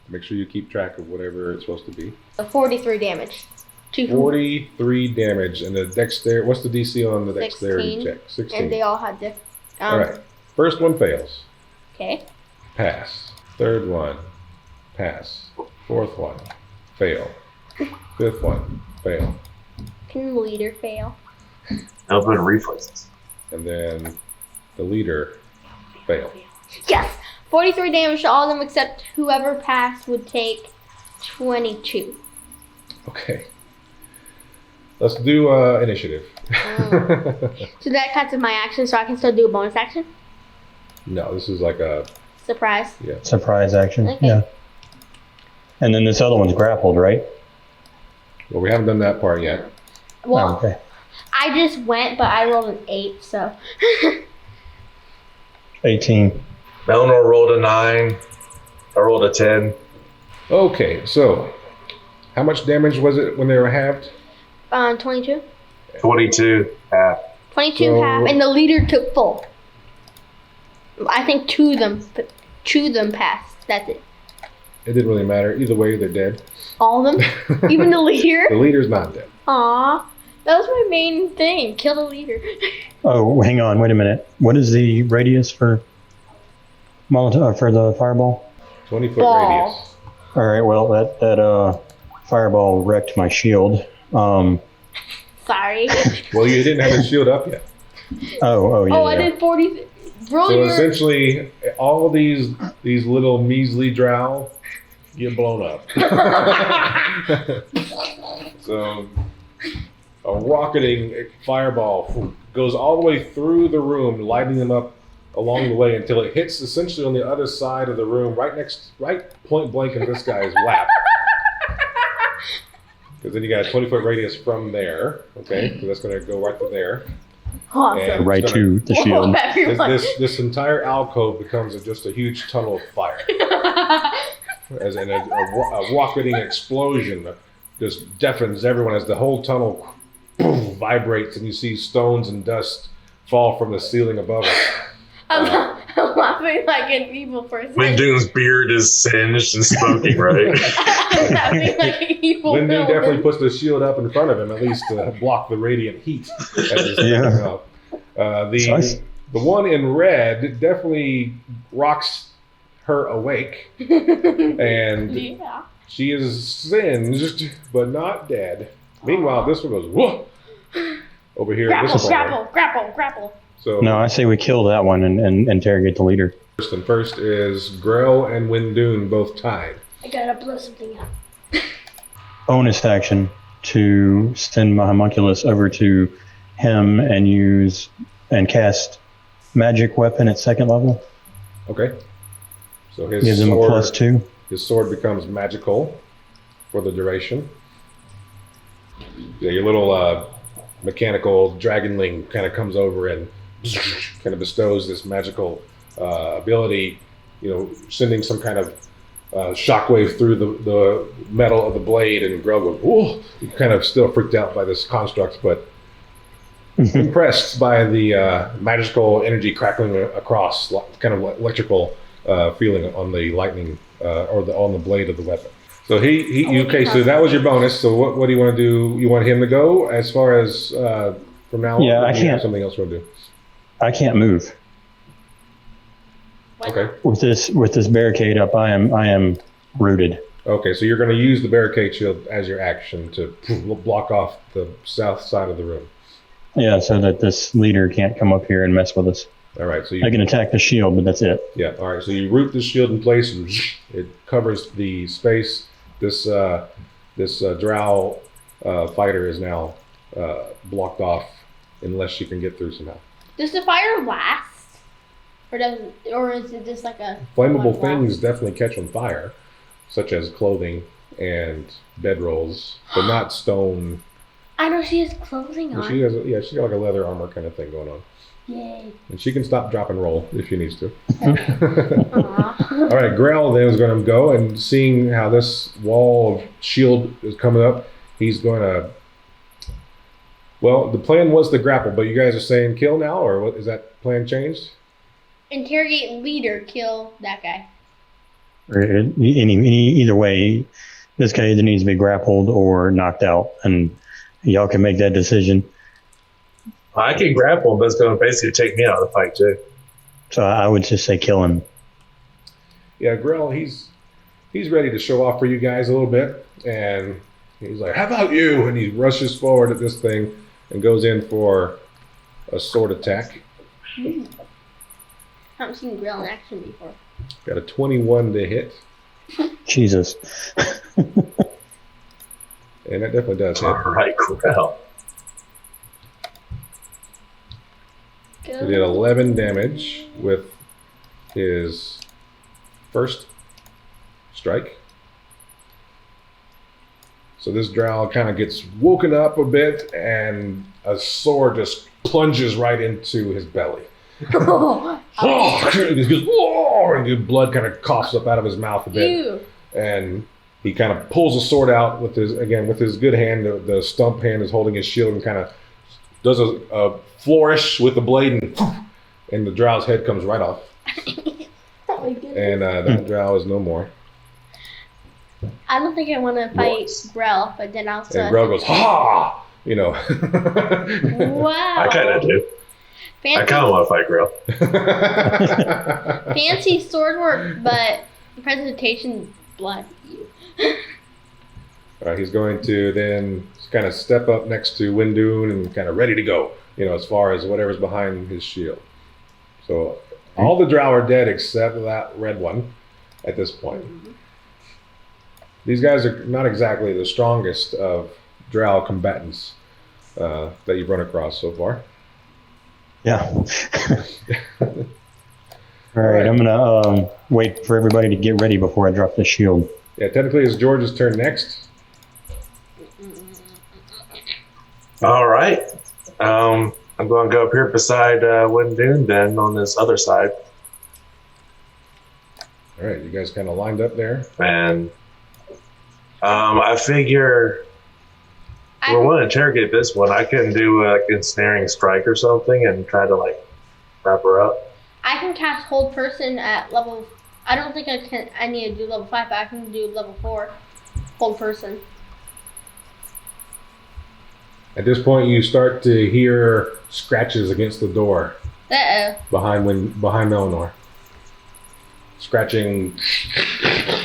Make sure you keep track of whatever it's supposed to be. So 43 damage. 2 43 damage, and the dexterity. What's the DC on the dexterity 16, check? 16. And they all have different. All right. First one fails. Okay. Pass. Third one. Pass. Fourth one. Fail. Fifth one. Fail. Can the leader fail? Open reflexes. And then the leader fail. Yes! 43 damage to all of them except whoever passed would take 22. Okay. Let's do initiative. So that counts as my action, so I can still do a bonus action? No, this is like a Surprise. Surprise action. Okay. Yeah. And then this other one's grappled, right? well, we haven't done that part yet. Well, Oh, okay. I just went, but I rolled an 8, so. 18. Melannor rolled a 9. I rolled a 10. Okay, so how much damage was it when they were halved? 22? 22. Half. 22 So- half, and the leader took full. I think 2 of them passed. That's it. It didn't really matter. Either way, they're dead. All of them? Even the leader? The leader's not dead. Aw. That was my main thing. Kill the leader. Oh, hang on. Wait a minute. What is the radius for Molotov for the fireball? 20-foot Ball. radius. All right. Well, that fireball wrecked my shield. Sorry. Well, you didn't have the shield up yet. Oh, yeah. Oh, I yeah. did 40. Roll So your. essentially, all these little measly drow get blown up. So a rocketing fireball goes all the way through the room, lighting them up along the way until it hits essentially on the other side of the room, right point blank in this guy's lap. Because then you got a 20-foot radius from there. Okay, so that's going to go right to there. Awesome. And- Right to the shield. Everyone. This entire alcove becomes just a huge tunnel of fire. As in a rocketing explosion just deafens everyone as the whole tunnel vibrates, and you see stones and dust fall from the ceiling above it. I'm laughing like an evil person. Wendune's beard is singed and smoking, right? I'm laughing like an evil Wendune villain. definitely puts the shield up in front of him, at least to block the radiant heat. The one in red definitely rocks her awake, and Yeah. she is singed but not dead. Meanwhile, this one goes whoa over here. Grapple. So No, I say we kill that one and interrogate the leader. first is Grell and Wendune both tied. I gotta blow something up. Bonus action to send my homunculus over to him and cast magic weapon at 2nd level. Okay. So his Gives him a +2. His sword becomes magical for the duration. Yeah, your little mechanical dragonling kind of comes over and kind of bestows this magical ability, sending some kind of shockwave through the metal of the blade, and Grell goes, whoa! He's kind of still freaked out by this construct, but impressed by the magical energy crackling across, kind of electrical feeling on the lightning on the blade of the weapon. So so that was your bonus. So what do you want to do? You want him to go as far as from now on? Yeah, or I do you have can't. something else you want to do? I can't move. Okay. With this barricade up, I am rooted. Okay, so you're going to use the barricade shield as your action to block off the south side of the room. Yeah, so that this leader can't come up here and mess with us. All right, so I can attack the shield, but that's it. Yeah, all right, so you root the shield in place, and it covers the space. This Drow fighter is now blocked off unless she can get through somehow. Does the fire last? Or is it just like a Flammable one things definitely catch on fire, such as clothing and bedrolls, but not stone. I know she has clothing on. She's got like a leather armor kind of thing going on. Yay. And she can stop, drop, and roll if she needs to. Aw. All right, Grell then is going to go, and seeing how this wall of shield is coming up, he's going to. Well, the plan was to grapple, but you guys are saying kill now, or what, is that plan changed? Interrogate leader, kill that guy. Or either way, this guy either needs to be grappled or knocked out, and y'all can make that decision. I can grapple, but it's going to basically take me out of the fight, too. So I would just say kill him. Yeah, Grell, he's ready to show off for you guys a little bit, and he's like, "How about you?" And he rushes forward at this thing and goes in for a sword attack. Haven't seen Grill in action before. Got a 21 to hit, Jesus. and that definitely does hit. All right, Grell. He did 11 damage with his first strike. So this Drow kind of gets woken up a bit, and a sword just plunges right into his belly. Oh, he goes, "Whoa!" and the blood kind of coughs up out of his mouth a bit. Ew. And he kind of pulls the sword out with his good hand. The stump hand is holding his shield, and kind of does a flourish with the blade, and the Drow's head comes right off. Oh my goodness. And that Drow is no more. I don't think I want to fight Nice. Grell, but then also. And Grell goes, "Ha!" Wow. I kind of do. I Fancy, kind of want to fight Grell. fancy sword work, but presentation blood. He's going to then kind of step up next to Wendune and kind of ready to go, as far as whatever's behind his shield. So all the Drow are dead except that red one at this point. These guys are not exactly the strongest of Drow combatants that you've run across so far. Yeah. All right, I'm gonna wait for everybody to get ready before I drop the shield. Yeah, technically it's George's turn next. All right. I'm going to go up here beside Wendune then on this other side. All right, you guys kind of lined up there. And I figure we want to interrogate this one. I can do like ensnaring strike or something and try to like wrap her up. I can cast hold person at level. I don't think I need to do level 5, but I can do level 4. Hold person. At this point, you start to hear scratches against the door behind Melannor. Scratching,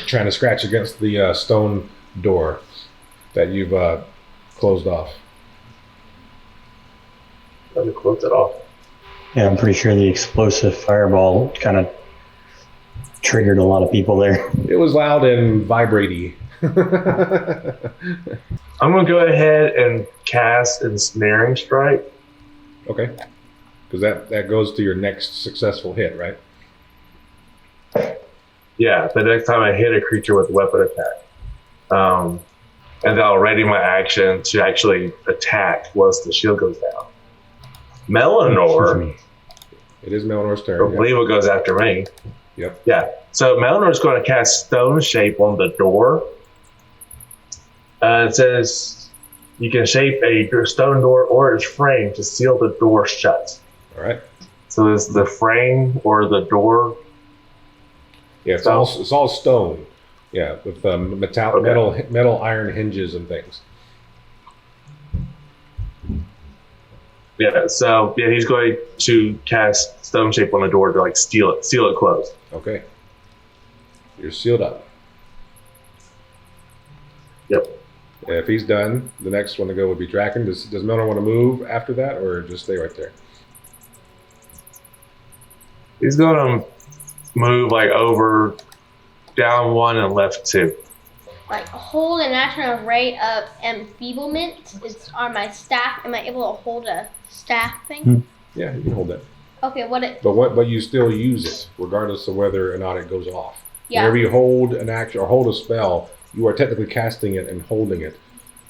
trying to scratch against the stone door that you've closed off. Let me close it off. Yeah, I'm pretty sure the explosive fireball kind of triggered a lot of people there. It was loud and vibraty. I'm going to go ahead and cast Ensnaring Strike. Okay. Because that goes to your next successful hit, right? Yeah, the next time I hit a creature with weapon attack. And then I'll ready my action to actually attack once the shield goes down. Melannor. It is Melannor's I turn. believe it goes after me. Yep. Yeah. So Melannor's going to cast Stone Shape on the door. It says you can shape a stone door or its frame to seal the door shut. All right. So is the frame or the door? Yeah, it's all stone. Yeah, with metal iron hinges and things. Yeah. So yeah, he's going to cast Stone Shape on the door to like seal it closed. Okay. You're sealed up. Yep. If he's done, the next one to go would be Draken. Does Melannor want to move after that, or just stay right there? He's going to move like over, down 1 and left 2. Like hold an action array of enfeeblement. It's on my staff. Am I able to hold a staff thing? Yeah, you can hold that. Okay, But you still use it, regardless of whether or not it goes off. Yeah. Whenever you hold an action or hold a spell, you are technically casting it and holding it.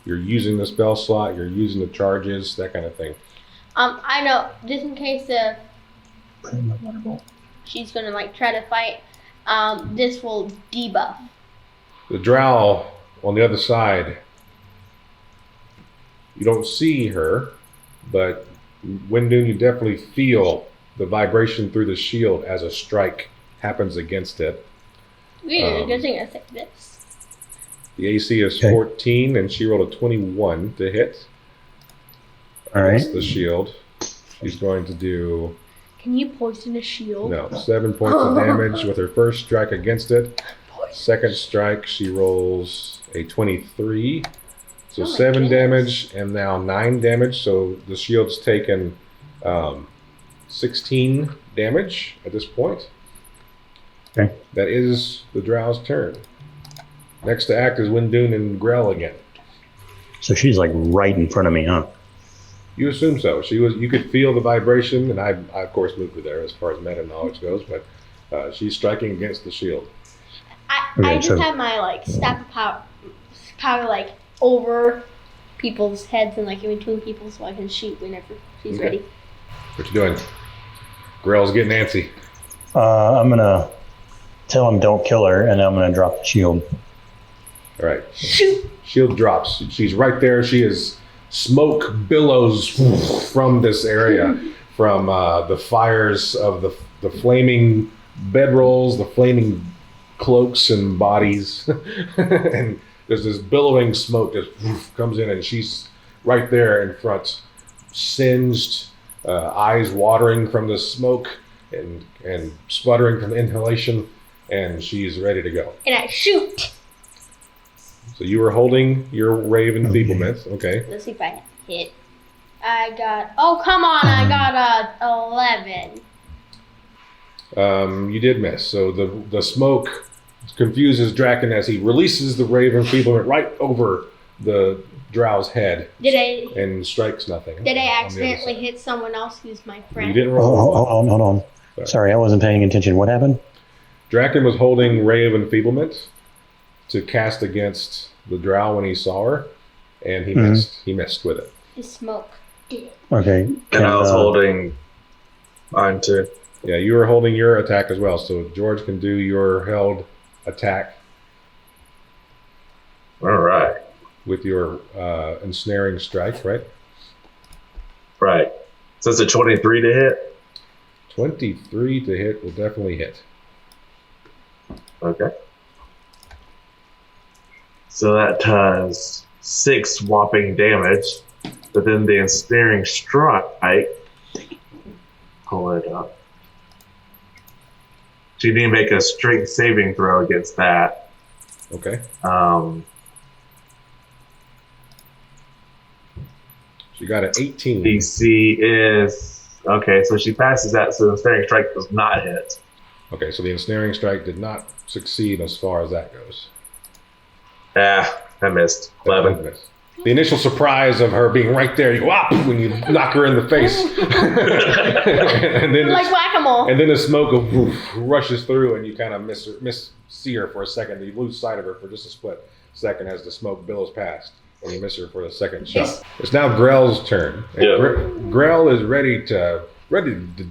You're using the spell slot, you're using the charges, that kind of thing. I know, just in case she's gonna like try to fight, this will debuff. The Drow on the other side, you don't see her, but Wendune, you definitely feel the vibration through the shield as a strike happens against it. Really, good thing I said this. The AC is 14, and she rolled a 21 to hit. All right. That's the shield. She's going to do... Can you poison a shield? No, 7 points of damage with her first strike against it. Second strike, she rolls a 23. So 7 damage, and now 9 damage. So the shield's taken 16 damage at this point. Okay. That is the Drow's turn. Next to act is Wendune and Grell again. So she's like right in front of me, huh? You assume so. You could feel the vibration, and I of course moved her there as far as meta knowledge goes, but she's striking against the shield. I just have my like staff of power like over people's heads and like in between people, so I can shoot whenever she's ready. What you doing? Grell's getting antsy. I'm gonna tell him don't kill her, and I'm gonna drop the shield. All right. Shoot. Shield drops. She's right there. She is smoke billows from this area, from the fires of the flaming bedrolls, the flaming cloaks and bodies, and there's this billowing smoke that comes in, and she's right there in front, singed, eyes watering from the smoke and sputtering from the inhalation, and she's ready to go. And I shoot. So you were holding your Rave Enfeeblement. Okay. Let's see if I hit. I got. Oh come on! I got a 11. You did miss. So the smoke confuses Draken as he releases the Rave Enfeeblement right over the Drow's head. And strikes nothing. Did I accidentally hit someone else who's my friend? You didn't roll. Hold on. Sorry, I wasn't paying attention. What happened? Draken was holding Ray of Enfeeblement to cast against the Drow when he saw her, and he missed. He missed with it. His smoke. Okay. And I was holding mine too. Yeah, you were holding your attack as well, so George can do your held attack. All right. with your ensnaring strike, right? Right. So it's a 23 to hit. 23 to hit will definitely hit. Okay. So that does 6 whopping damage. But then the ensnaring strike. Pull it up. So you need to make a strength saving throw against that. Okay. She got an 18. DC is okay, so she passes that, so the ensnaring strike does not hit. Okay, so the ensnaring strike did not succeed as far as that goes. Ah, I missed. 11. The initial surprise of her being right there, you go up when you knock her in the face. And then like whack-a-mole. And then the smoke rushes through, and you kind of see her for a second. You lose sight of her for just a split second as the smoke billows past, and you miss her for the second shot. It's now Grell's turn. And Grell is ready to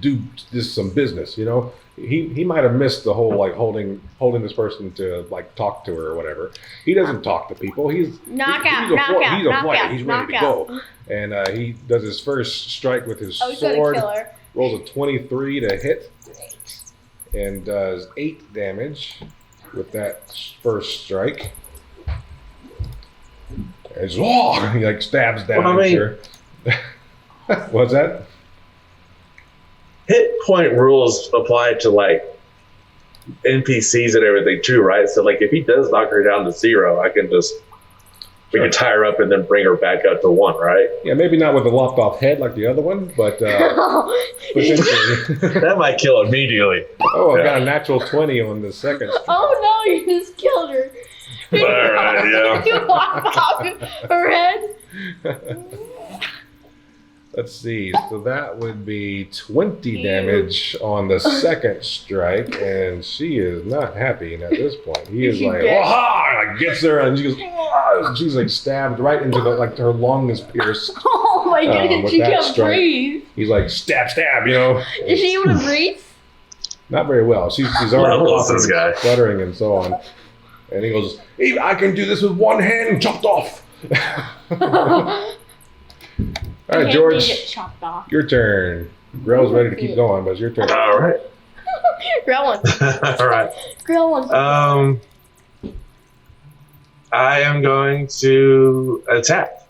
do some business. You know, he might have missed the whole like holding this person to like talk to her or whatever. He doesn't talk to people. He's knockout. He's ready to go, and he does his first strike with his sword. Rolls a 23 to hit, and does 8 damage with that first strike. And he like stabs down at her. What's that? Hit point rules apply to like NPCs and everything too, right? So like if he does knock her down to 0, we can tie her up and then bring her back up to 1, right? Yeah, maybe not with a lopped off head like the other one, but potentially. That might kill immediately. Oh, I got a natural 20 on the second. Oh no, you just killed her. All right, yeah. You lopped off her head. Let's see. So that would be 20 damage on the second strike, and she is not happy at this point. He is like, "Waha!" Like gets her, and she goes, "Wah!" She's like stabbed right into her lung is pierced. Oh my goodness, she can't breathe. He's like, stab, you know. Is she able to breathe? Not very well. She's already this guy. stuttering and so on. And he goes, "Hey, I can do this with one hand chopped off." All right, George, chopped off. Your turn. Grell's ready to keep going, but it's your turn. All right. Grell wants. All right. Grell wants. I am going to attack.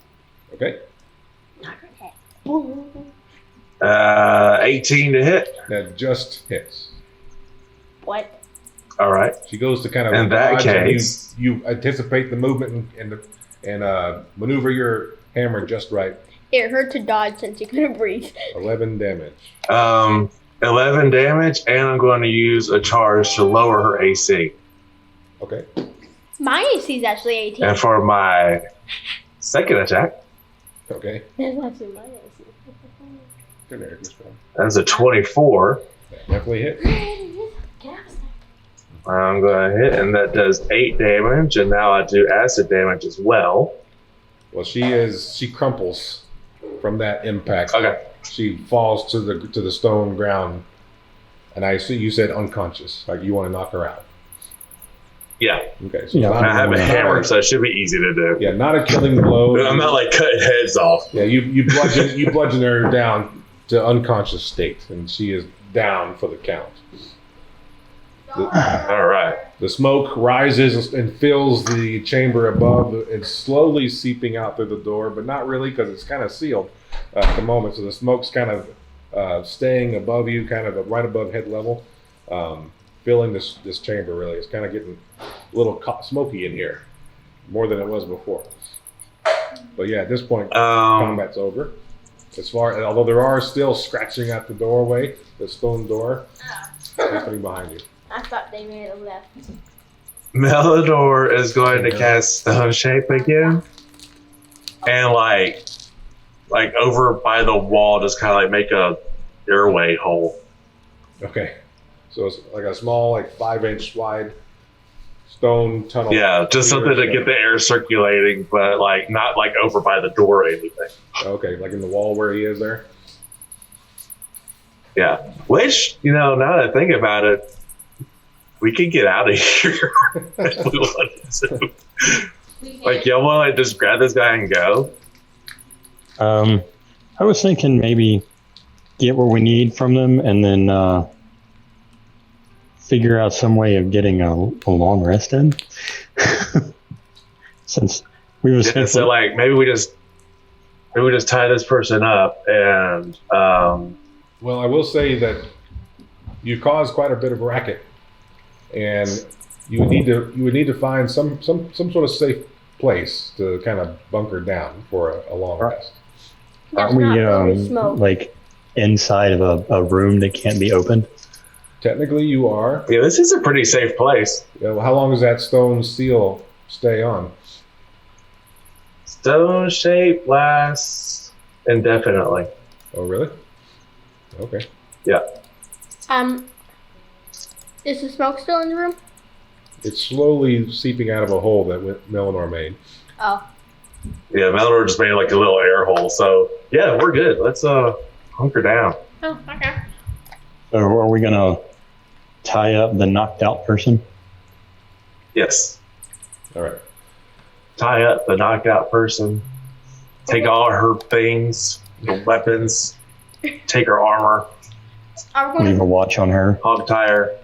Okay. 18 to hit. That just hits. What? All right. She goes to kind of in that case, you anticipate the movement and maneuver your hammer just right. It hurt to dodge since you couldn't breathe. 11 damage. 11 damage, and I'm going to use a charge to lower her AC. Okay. My AC is actually 18. And for my second attack, okay, that's actually my AC. That's a 24. That definitely hit. I'm going to hit, and that does 8 damage, and now I do acid damage as well. Well, she crumples from that impact. Okay. She falls to the stone ground, and I see you said unconscious, like you want to knock her out. Yeah. Okay. So I have a hammer, so it should be easy to do. Yeah, not a killing blow. I'm not like cutting heads off. Yeah, you bludgeon her down to unconscious state, and she is down for the count. All right. The smoke rises and fills the chamber above. It's slowly seeping out through the door, but not really because it's kind of sealed at the moment. So the smoke's kind of staying above you, kind of right above head level, filling this chamber. Really, it's kind of getting a little smoky in here, more than it was before. But yeah, at this point, combat's over. Although there are still scratching at the doorway, the stone door, happening behind you. I thought they made it left. Melannor is going to cast Stone Shape again, and like over by the wall, just kind of like make a airway hole. Okay, so it's like a small, like 5-inch wide stone tunnel. Yeah, just something to get the air circulating, but like not like over by the door or anything. Okay, like in the wall where he is there. Yeah, which now that I think about it, we could get out of here if we wanted to. Like, y'all want to just grab this guy and go? I was thinking maybe get what we need from them and then figure out some way of getting a long rest in. Since we was Yeah, so like maybe we just tie this person up and Well, I will say that you caused quite a bit of racket, and you would need to find some sort of safe place to kind of bunker down for a long rest. aren't we like inside of a room that can't be opened? Technically, you are. yeah, this is a pretty safe place. How long does that stone seal stay on? Stone shape lasts indefinitely. Oh, really? Okay. Yeah. Is the smoke still in the room? It's slowly seeping out of a hole that Melannor made. Oh. Yeah, Melannor just made like a little air hole. So yeah, we're good. Let's hunker down. Oh, okay. So are we gonna tie up the knocked out person? Yes. All right. Tie up the knocked out person. Take all her things, the weapons. Take her armor. Are we Leave a gonna watch on her. Hog tie her.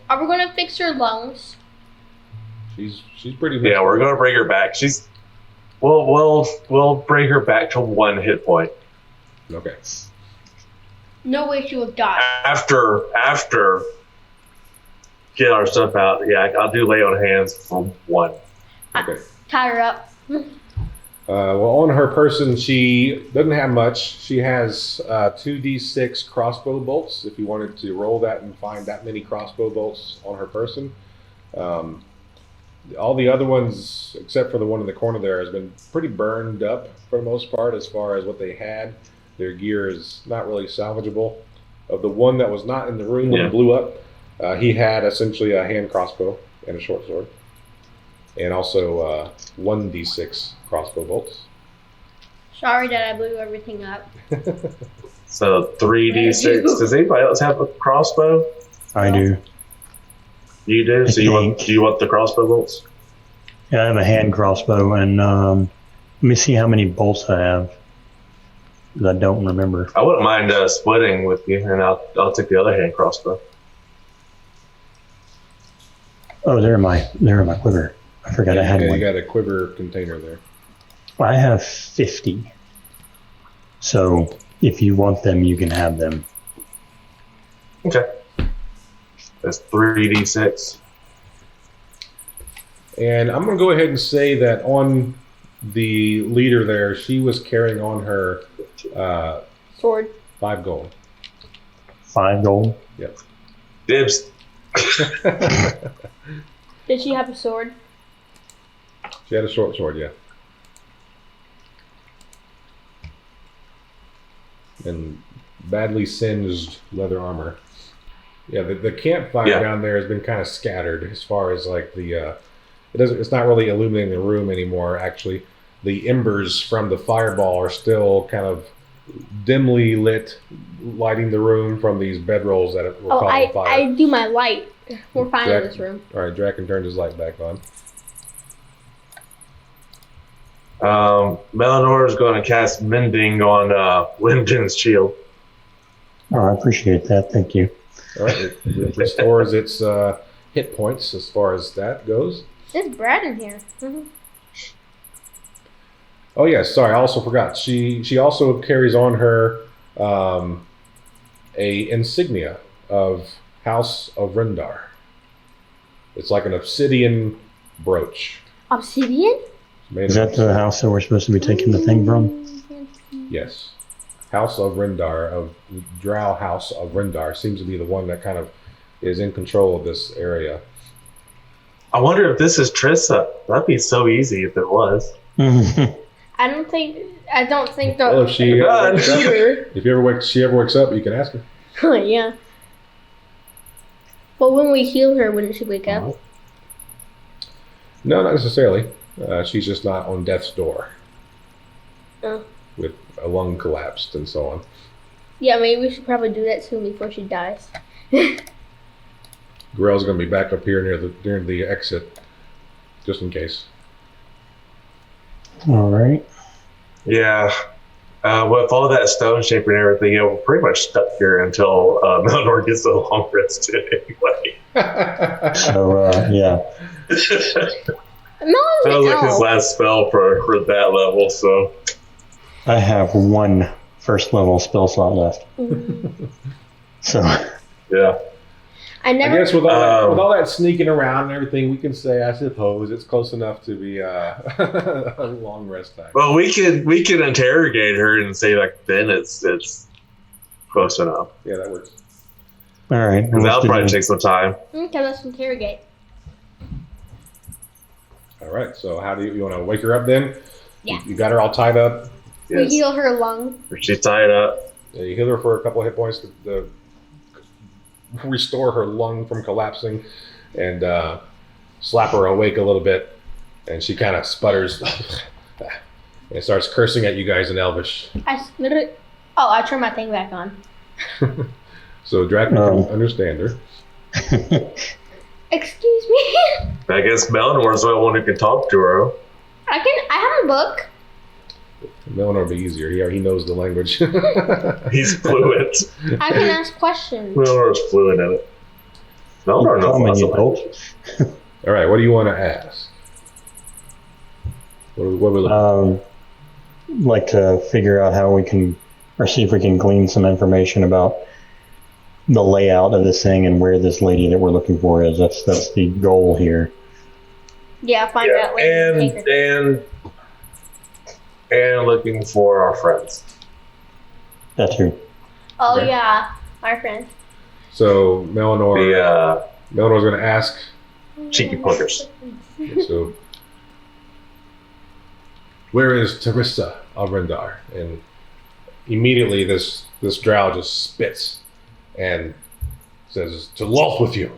fix her lungs? She's pretty. Yeah, we're gonna bring her back. We'll bring her back to 1 hit point. Okay. No way she will die. After get our stuff out, yeah, I'll do lay on hands for 1. Okay. Tie her up. Well, on her person, she doesn't have much. She has 2d6 crossbow bolts. If you wanted to roll that and find that many crossbow bolts on her person. All the other ones, except for the one in the corner there, has been pretty burned up for the most part as far as what they had. Their gear is not really salvageable. Of the one that was not in the room when it blew up, he had essentially a hand crossbow and a short sword. And also 1d6 crossbow bolts. Sorry that I blew everything up. So 3d6. Does anybody else have a crossbow? I do. You do? So do you want the crossbow bolts? Yeah, I have a hand crossbow, and let me see how many bolts I have. 'Cause I don't remember. I wouldn't mind splitting with you, and I'll take the other hand crossbow. Oh, they're in my quiver. I forgot I had You one. got a quiver container there. I have 50. So if you want them, you can have them. Okay. That's 3d6. And I'm going to go ahead and say that on the leader there, she was carrying on her Sword. 5 gold. 5 gold. Yep. Dibs. Did she have a sword? She had a short sword, yeah. And badly singed leather armor. Yeah, the campfire down there has been kind of scattered as far as like the it's not really illuminating the room anymore. Actually, the embers from the fireball are still kind of dimly lit, lighting the room from these bedrolls that were caught on fire. I do my light. We're fine in this room. All right, Draken turned his light back on. Melannor is going to cast Mending on Wendune's shield. Oh, I appreciate that. Thank you. All right, it restores its hit points as far as that goes. There's bread in here. Mm-hmm. Oh yeah, sorry, I also forgot. She also carries on her a insignia of House of Rendar. It's like an obsidian brooch. Obsidian? Is that the house that we're supposed to be taking the thing from? Yes. House of Rendar, of Drow House of Rendar, seems to be the one that kind of is in control of this area. I wonder if this is Trissa. That'd be so easy if it was. I don't think the Well, if she wakes up, leader. if she ever wakes up, you can ask her. Yeah. But when we heal her, wouldn't she wake up? No, not necessarily. She's just not on death's door. Oh. With a lung collapsed and so on. Yeah, maybe we should probably do that soon before she dies. Grell's going to be back up here near the exit, just in case. All right. Yeah. With all that stone shape and everything, we're pretty much stuck here until Melannor gets a long rest anyway. So, yeah. That was like his last spell for that level, so. I have 1 first level spell slot left. So. Yeah. I guess with all that sneaking around and everything, we can say, I suppose, it's close enough to be a long rest time. Well, we can interrogate her and say, like, then it's close enough. Yeah, that works. All right. That'll probably take some time. Okay, let's interrogate. All right, so how do you want to wake her up then? Yeah. You got her all tied up. We heal her lung. She's tied up. Yeah, you heal her for a couple of hit points to restore her lung from collapsing, and slap her awake a little bit, and she kind of sputters and starts cursing at you guys in Elvish. I turned my thing back on. So Draken can understand her. Excuse me. I guess Melanor's the only one who can talk to her. I have a book. Melannor will be easier. He knows the language. He's fluent. I can ask questions. Melnor's fluent in it. Melannor knows lots of language. All right, what do you want to ask? What are we looking like to figure out how we can, or see if we can glean some information about the layout of this thing and where this lady that we're looking for is. That's the goal here. Yeah, find out later. And looking for our friends. That too. Oh Okay. yeah, our friend. So Mellannor's going to ask. Cheeky pokers. So, where is Terissa of Rendar? And immediately this drow just spits and says, "To Lolth with you."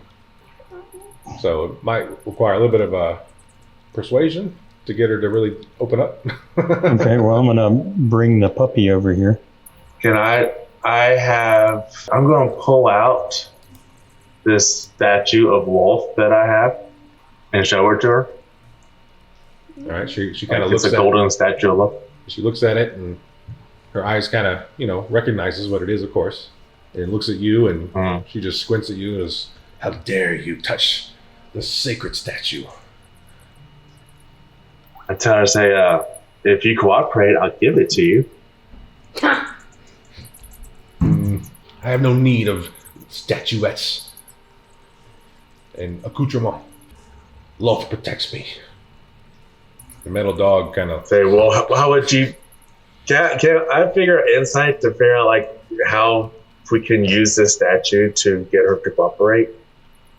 So it might require a little bit of persuasion to get her to really open up. Okay, well, I'm gonna bring the puppy over here. I'm going to pull out this statue of Wolf that I have and show her to her. All right, she kind of looks at it. It's a golden statue of Wolf. She looks at it, and her eyes kind of, recognizes what it is, of course. And looks at you, and she just squints at you and says, "How dare you touch the sacred statue?" I tell her, say, if you cooperate, I'll give it to you. I have no need of statuettes and accoutrement. Lolth protects me. The metal dog kind of say, "Well, how would you? Can I figure insight to figure out like how we can use this statue to get her to cooperate?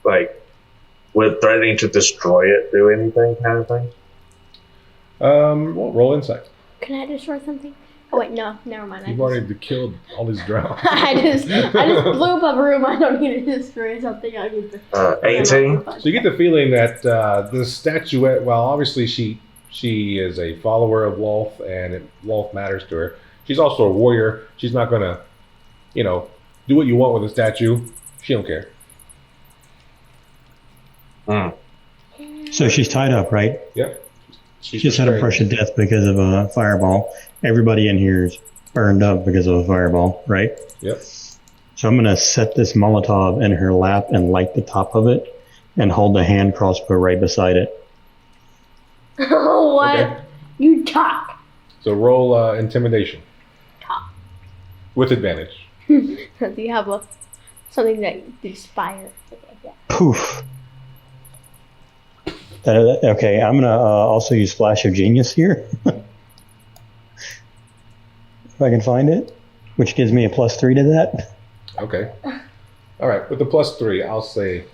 Like, would threatening to destroy it do anything, kind of thing?" Well, roll insight. Can I destroy something? Oh wait, no, never mind. You've already killed all these drow. I just blew up a room. I don't need to destroy something. I need to. 18. So you get the feeling that this statuette, well, obviously she is a follower of Lolth, and Lolth matters to her. She's also a warrior. She's not gonna, do what you want with the statue. She don't care. So she's tied up, right? Yep. She just had a brush of death because of a fireball. Everybody in here is burned up because of a fireball, right? Yep. So I'm going to set this Molotov in her lap and light the top of it and hold the hand crossbow right beside it. What? Okay. You talk. So roll intimidation. Talk. With advantage. Do you have something that inspires? Okay, Poof. Okay, I'm going to also use Flash of Genius here. If I can find it, which gives me a +3 to that. Okay. All right. With the +3, I'll say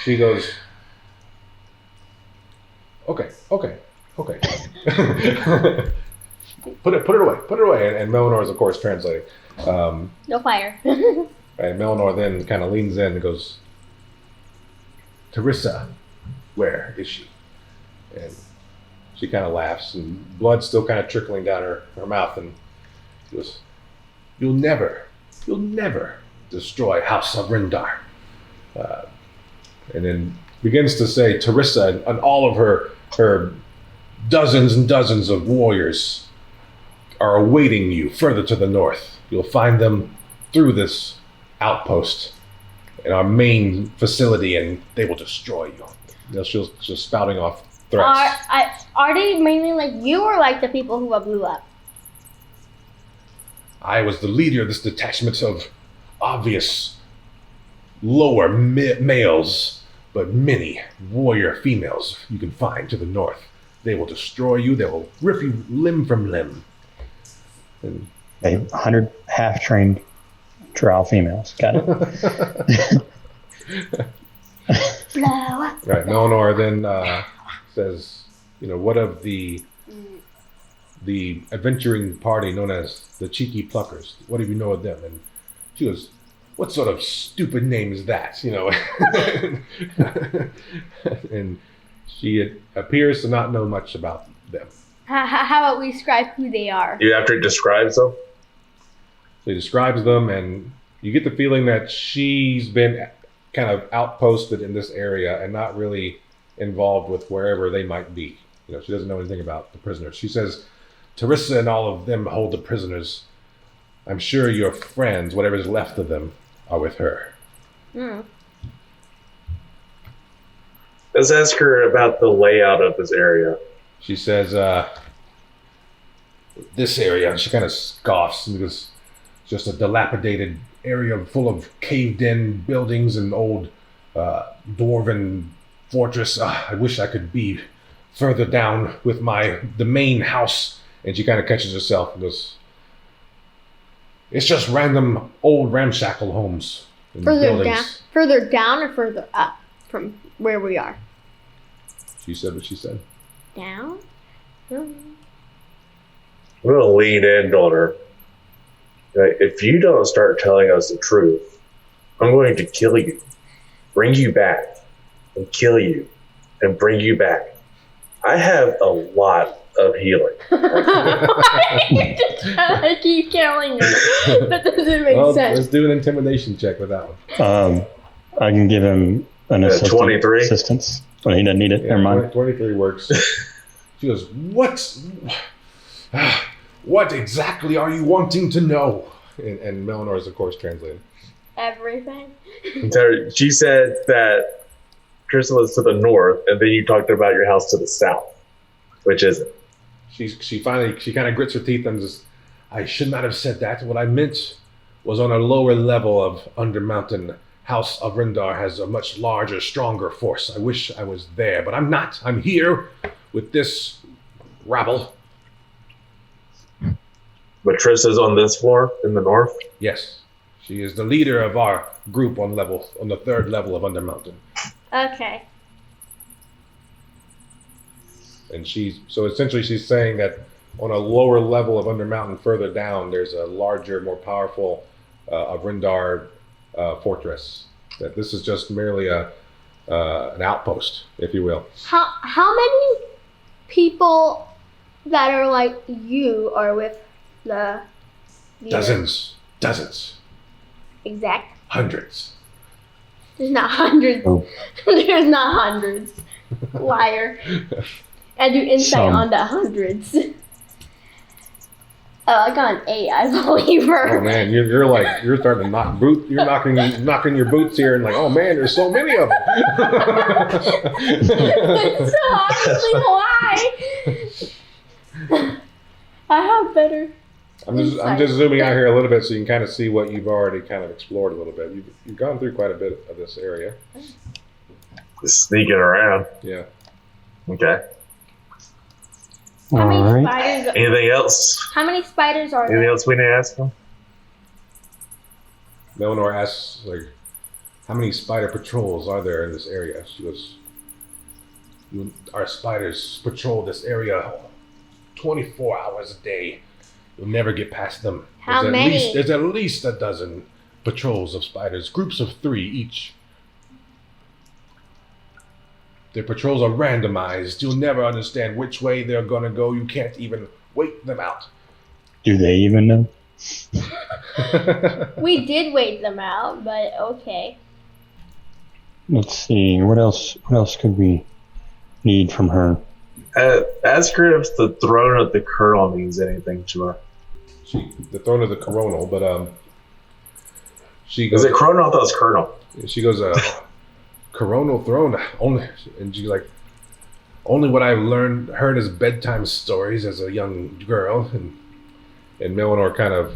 she goes, okay. Put it away. And Melannor is, of course, translating. No fire. And Melannor then kind of leans in and goes, "Terissa, where is she?" And she kind of laughs, and blood's still kind of trickling down her mouth, and she goes, You'll never destroy House of Rendar." And then begins to say Terissa and all of her Dozens and dozens of warriors are awaiting you further to the north. You'll find them through this outpost in our main facility, and they will destroy you. She's just spouting off threats. Are they mainly like you or like the people who blew up? I was the leader of this detachment of obvious lower males, but many warrior females you can find to the north. They will destroy you. They will rip you limb from limb. And 100 half-trained Drow females. Got it. Right. Melannor then says, what of the adventuring party known as the Cheeky Pluckers? What do you know of them? And she goes, what sort of stupid name is that? And she appears to not know much about them. How about we describe who they are? You have to describe them? So he describes them, and you get the feeling that she's been kind of outposted in this area and not really involved with wherever they might be. She doesn't know anything about the prisoners. She says, Teresa and all of them hold the prisoners. I'm sure your friends, whatever's left of them, are with her. Let's ask her about the layout of this area. She says, this area, she kind of scoffs because it's just a dilapidated area full of caved-in buildings and old dwarven fortress. I wish I could be further down with the main house. And she kind of catches herself and goes, it's just random old ramshackle homes and buildings. Further down or further up from where we are? She said what she said. Down? I'm going to lean in on her. If you don't start telling us the truth, I'm going to kill you, bring you back, and kill you, and bring you back. I have a lot of healing. You're just trying to keep killing me. That doesn't make sense. Let's do an intimidation check with that one. I can give him an 23 assistance. Well, he doesn't need it. Yeah, Never mind. 23 works. She goes, what exactly are you wanting to know? And Melannor is, of course, translated. Everything. So she said that Crystal was to the north, and then you talked about your house to the south. Which is it? She kind of grits her teeth and says, I should not have said that. What I meant was on a lower level of Undermountain. House of Rindar has a much larger, stronger force. I wish I was there, but I'm not. I'm here with this rabble. But Trista's on this floor in the north? Yes. She is the leader of our group on the third level of Undermountain. Okay. And so essentially she's saying that on a lower level of Undermountain further down, there's a larger, more powerful of Rindar fortress. That this is just merely an outpost, if you will. How many people that are like you are with the Dozens. Exact. Hundreds. There's not hundreds. Oh. There's not hundreds. Liar. And do insight on the hundreds. Oh, I got an 8, I believe her. Oh man, you're starting to knock boots. You're knocking your boots here, and like, oh man, there's so many of them. It's so obviously why. I have better. I'm just zooming out here a little bit so you can kind of see what you've already kind of explored a little bit. You've gone through quite a bit of this area. Just sneaking around. Yeah. Okay. How many All right. spiders? Anything else? How many spiders are Anything there? else we need to ask them? Melannor asks, like, how many spider patrols are there in this area? She goes, our spiders patrol this area 24 hours a day. You'll never get past them. How many? There's at least a dozen patrols of spiders, groups of 3 each. Their patrols are randomized. You'll never understand which way they're going to go. You can't even wait them out. Do they even know? We did wait them out, but okay. Let's see. What else could we need from her? Ask her if the throne of the colonel means anything to her. The throne of the coronal, but she goes. Is it colonel? I thought it was colonel. She goes, coronal throne only, and she's like, only what I've heard as bedtime stories as a young girl, and Melannor kind of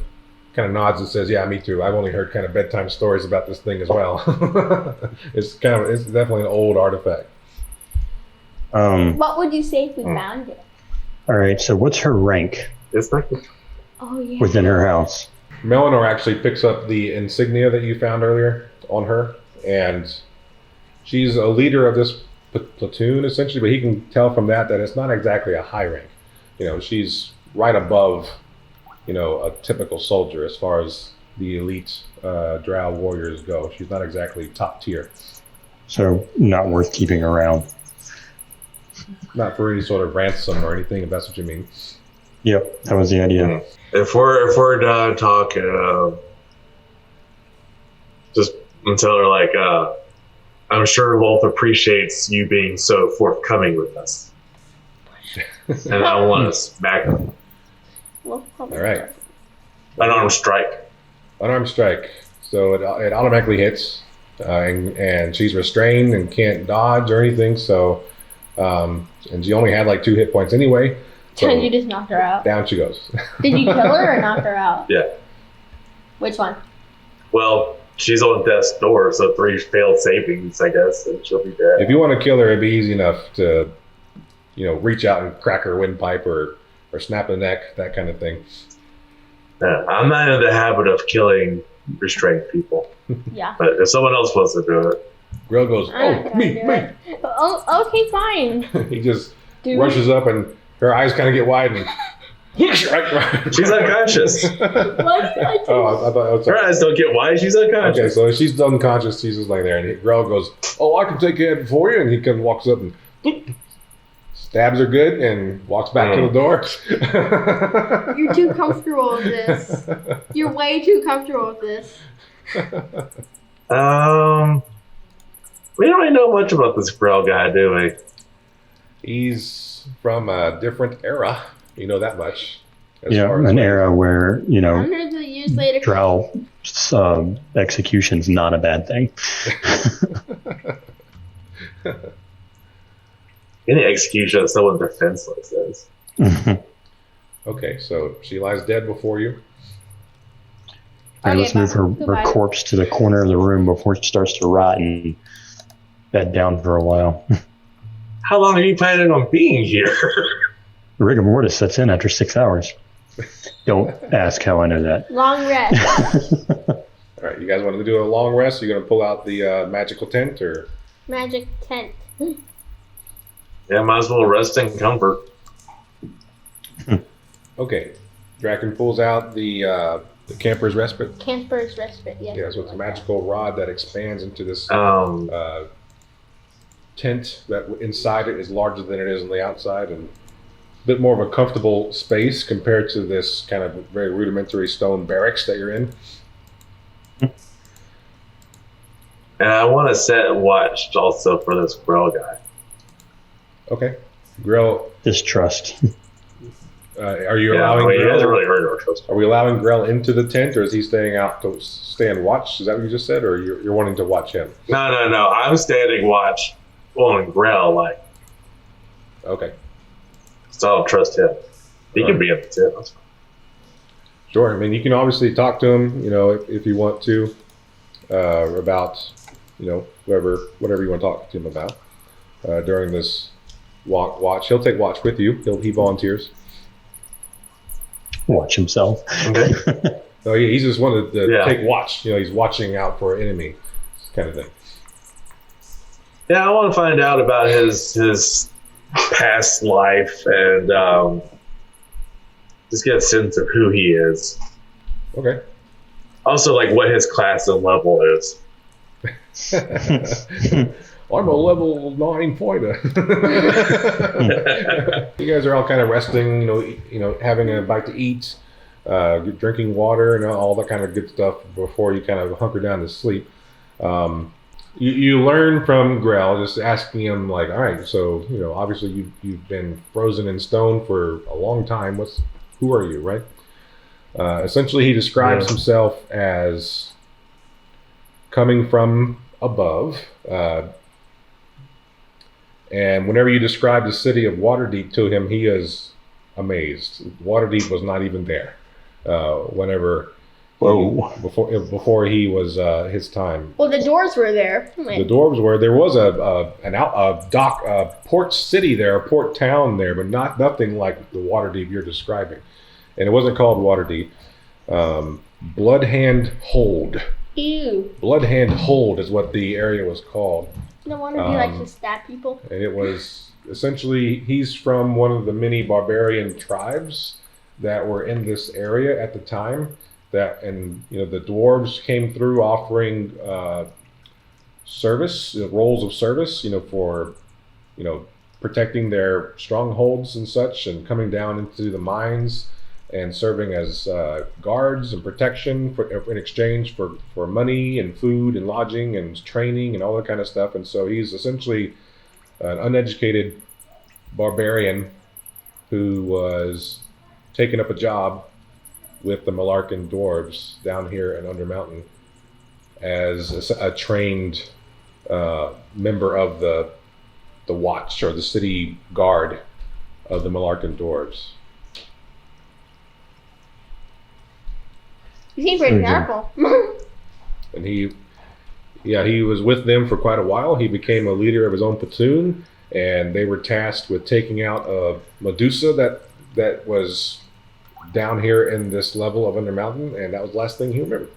nods and says, yeah, me too. I've only heard kind of bedtime stories about this thing as well. It's definitely an old artifact. What would you say if we found it? All right, so what's her rank It's not. Oh yeah. within her house? Melannor actually picks up the insignia that you found earlier on her, and she's a leader of this platoon essentially, but he can tell from that it's not exactly a high rank. She's right above, a typical soldier as far as the elite Drow warriors go. She's not exactly top tier. So not worth keeping around. Not for any sort of ransom or anything, if that's what you mean. Yep, that was the idea. If we're done talking, just tell her like, I'm sure Wolf appreciates you being so forthcoming with us, and I want us back. All right. Unarmed strike. Unarmed strike. So it automatically hits, and she's restrained and can't dodge or anything. So, and she only had like 2 hit points anyway. So you just knocked her out. Down she goes. Did you kill her or knock her out? Yeah. Which one? Well, she's on death's door, so 3 failed savings, I guess, and she'll be dead. If you want to kill her, it'd be easy enough to, reach out and crack her windpipe or snap the neck, that kind of thing. Yeah, I'm not in the habit of killing restrained people. Yeah. But if someone else wants to do it. Grill goes, me. Oh, okay, fine. He just rushes up and her eyes kind of get wide and She's unconscious. What did I do? I thought Her eyes don't get wide. She's unconscious. Okay, so she's unconscious. She's just laying there, and Grell goes, "Oh, I can take care of it for you." And he comes, walks up and stabs her good, and walks back to the door. You're too comfortable with this. You're way too comfortable with this. We don't really know much about this Grell guy, do we? He's from a different era. You know that much. An era where, Hundreds of years later. Drow execution's not a bad thing. Any execution of someone defenseless is. Okay, so she lies dead before you. Okay, let's move her corpse to the corner of the room before she starts to rot and bed down for a while. How long are you planning on being here? Rigor mortis sets in after 6 hours. Don't ask how I know that. Long rest. All right, you guys want to do a long rest? You're going to pull out the magical tent, or magic tent? Yeah, might as well rest in comfort. Okay, Draken pulls out the camper's respite. Camper's respite, yeah. Yeah, so it's a magical rod that expands into this tent that inside it is larger than it is on the outside, and a bit more of a comfortable space compared to this kind of very rudimentary stone barracks that you're in. And I want to set watch also for this Grell guy. Okay. Grell. Distrust. Are you allowing he Grell? hasn't really heard our trust. Are we allowing Grell into the tent, or is he staying out to stay and watch? Is that what you just said, or you're wanting to watch him? No. I'm standing watch on Grell, like. Okay. So I don't trust him. He can be in the tent. That's fine. Sure. I mean, you can obviously talk to him, if you want to, about, whatever you want to talk to him about during this watch. He'll take watch with you. He volunteers. Watch himself. Okay. No, he's just wanted to take watch. He's watching out for an enemy, kind of thing. Yeah, I want to find out about his past life and just get a sense of who he is. Okay. Also, like what his class and level is. I'm a level 9 pointer. You guys are all kind of resting, having a bite to eat, drinking water, and all that kind of good stuff before you kind of hunker down to sleep. You learn from Grell, just asking him like, all right, so obviously you've been frozen in stone for a long time. Who are you, right? Essentially, he describes himself as coming from above, and whenever you describe the city of Waterdeep to him, he is amazed. Waterdeep was not even there. Before he was his time. Well, the dwarves were there. The dwarves were. There was a port city there, a port town there, but nothing like the Waterdeep you're describing. And it wasn't called Waterdeep. Bloodhand Hold. Ew. Bloodhand Hold is what the area was called. No wonder he likes to stab people. And it was essentially, he's from one of the many barbarian tribes that were in this area at the time. The dwarves came through offering service, roles of service, for protecting their strongholds and such, and coming down into the mines and serving as guards and protection in exchange for money and food and lodging and training and all that kind of stuff. And so he's essentially an uneducated barbarian who was taking up a job with the Malarkin dwarves down here in Undermountain as a trained member of the watch or the city guard of the Malarkin dwarves. You seem pretty powerful. And he was with them for quite a while. He became a leader of his own platoon, and they were tasked with taking out a Medusa that was down here in this level of Undermountain, and that was the last thing he remembered.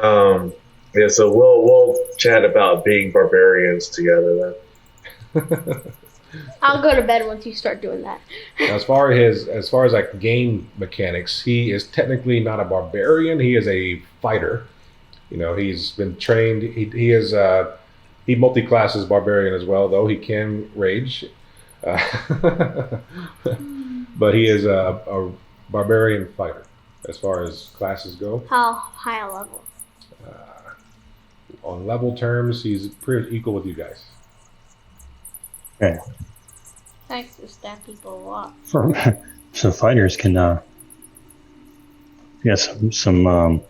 So we'll chat about being barbarians together then. I'll go to bed once you start doing that. Now, as far as like game mechanics, he is technically not a barbarian. He is a fighter. He's been trained. He multi-classes barbarian as well, though he can rage. But he is a barbarian fighter as far as classes go. How high a level? On level terms, he's pretty equal with you guys. Okay. Thanks to stab people a lot. So fighters can get some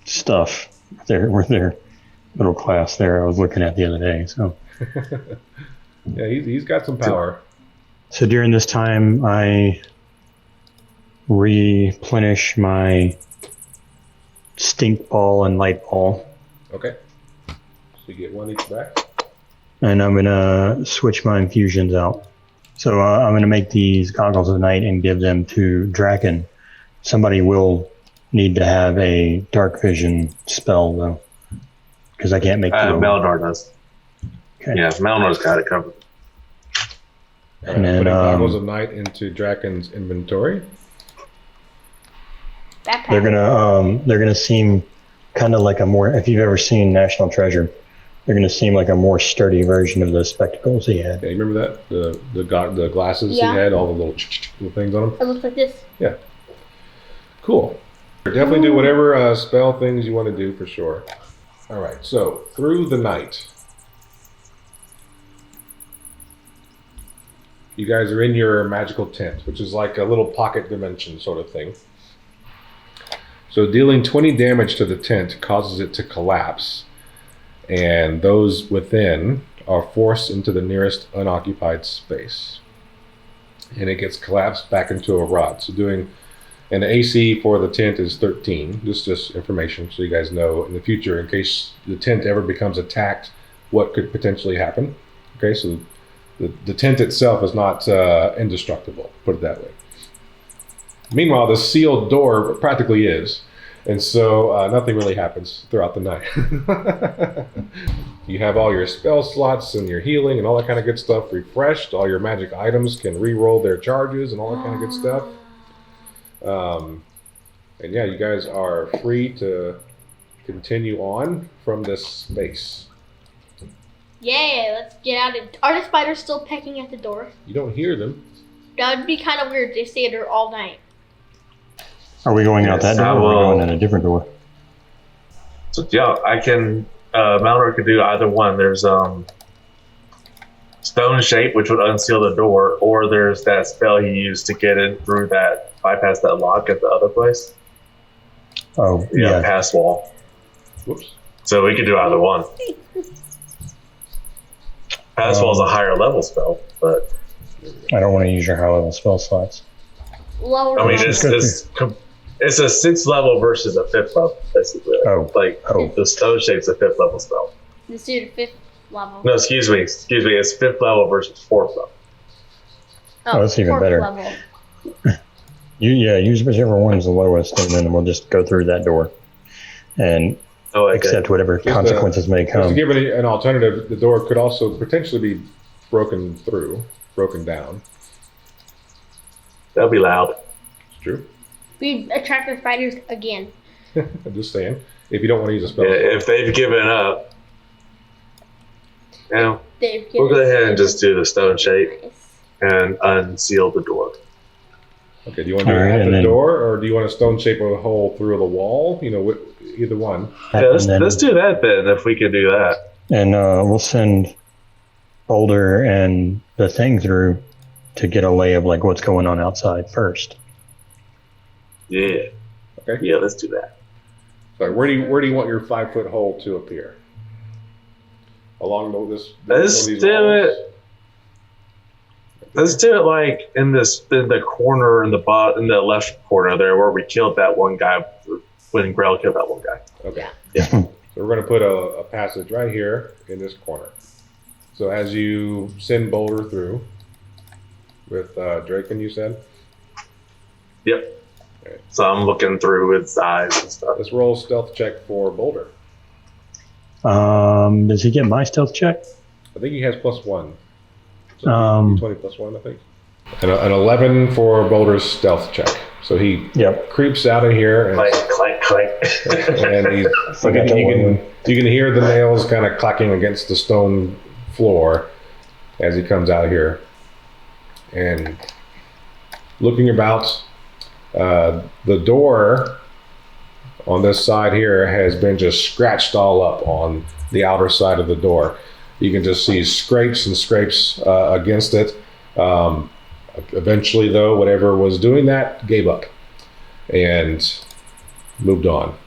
stuff with their middle class there. I was looking at the other day. So yeah, he's got some power. So during this time, I replenish my stink ball and light ball. Okay. So you get one each back. And I'm going to switch my infusions out. So I'm going to make these goggles of night and give them to Draken. Somebody will need to have a dark vision spell, though. Because I can't make the Melannor does. Okay. Yeah, Melannor's got it covered. And then putting goggles of night into Draken's inventory. They're gonna seem kind of like a more, if you've ever seen National Treasure, they're gonna seem like a more sturdy version of the spectacles he had. Yeah, you remember that the glasses he had, all the little things on them. It looks like this. Yeah. Cool. Definitely do whatever spell things you want to do for sure. All right. So through the night. You guys are in your magical tent, which is like a little pocket dimension sort of thing. So dealing 20 damage to the tent causes it to collapse, and those within are forced into the nearest unoccupied space. And it gets collapsed back into a rot. So and the AC for the tent is 13. Just information so you guys know in the future, in case the tent ever becomes attacked, what could potentially happen. Okay, so the tent itself is not indestructible, put it that way. Meanwhile, the sealed door practically is, and so nothing really happens throughout the night. You have all your spell slots and your healing and all that kind of good stuff refreshed. All your magic items can re-roll their charges and all that kind of good stuff. And yeah, you guys are free to continue on from this space. Yeah, let's get out of it. Are the spiders still pecking at the door? You don't hear them. That would be kind of weird. They stay there all night. Are we going out that door or are we going in a different door? So yeah, I can. Melannor could do either one. There's stone shape, which would unseal the door, or there's that spell he used to get in through that bypass that lock at the other place. Oh, yeah. Pass wall. Whoops. So we could do either one. Pass wall is a higher level spell, but I don't want to use your high level spell slots. Lower. I mean, level. it's a 6th level versus a 5th level, basically. Oh. The stone shape's a 5th level spell. Let's do the 5th level. No, excuse me. It's 5th level versus 4th level. Oh, that's even 4th better. Level. Use whichever one's the lowest, and then we'll just go through that door and accept whatever consequences may Just come. to give it an alternative, the door could also potentially be broken down. That'll be loud. It's true. We attract the spiders again. I'm just saying. If you don't want to use a spell. Yeah, if they've given up, we'll They've go ahead and just do the stone shape Nice. and unseal the door. Okay, do you want to do it at the door, or do you want to stone shape a hole through the wall? Either one. Yeah, let's do that then, if we can do that. And we'll send Boulder and the thing through to get a lay of like what's going on outside first. Yeah. Okay. Yeah, let's do that. Sorry, where do you want your 5-foot hole to appear? Along this. Let's do it. Let's do it like in the corner in the left corner there where we killed that one guy when Grell killed that one guy. Okay. Yeah. So we're going to put a passage right here in this corner. So as you send Boulder through with Draken, you said? Yep. Okay. So I'm looking through his eyes and stuff. Let's roll stealth check for Boulder. Does he get my stealth check? I think he has +1. So 20 +1, I think. And an 11 for Boulder's stealth check. So he creeps out of here. And clank, clank. And you can hear the nails kind of clacking against the stone floor as he comes out here. And looking about, the door on this side here has been just scratched all up on the outer side of the door. You can just see scrapes and scrapes against it. Eventually, though, whatever was doing that gave up and moved on.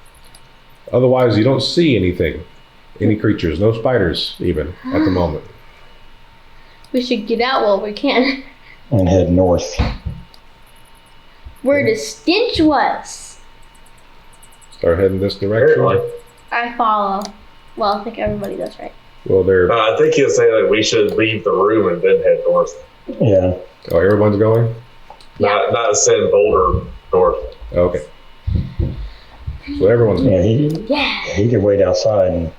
Otherwise, you don't see anything, any creatures, no spiders even at the moment. We should get out while we can. And head north. Where the stench was. Start heading this direction. I follow. Well, I think everybody does, right? Well, they're. I think he'll say like we should leave the room and then head north. Yeah. Oh, everyone's going? Not send Boulder north. Okay. So everyone's going. Yeah, he could wait outside and,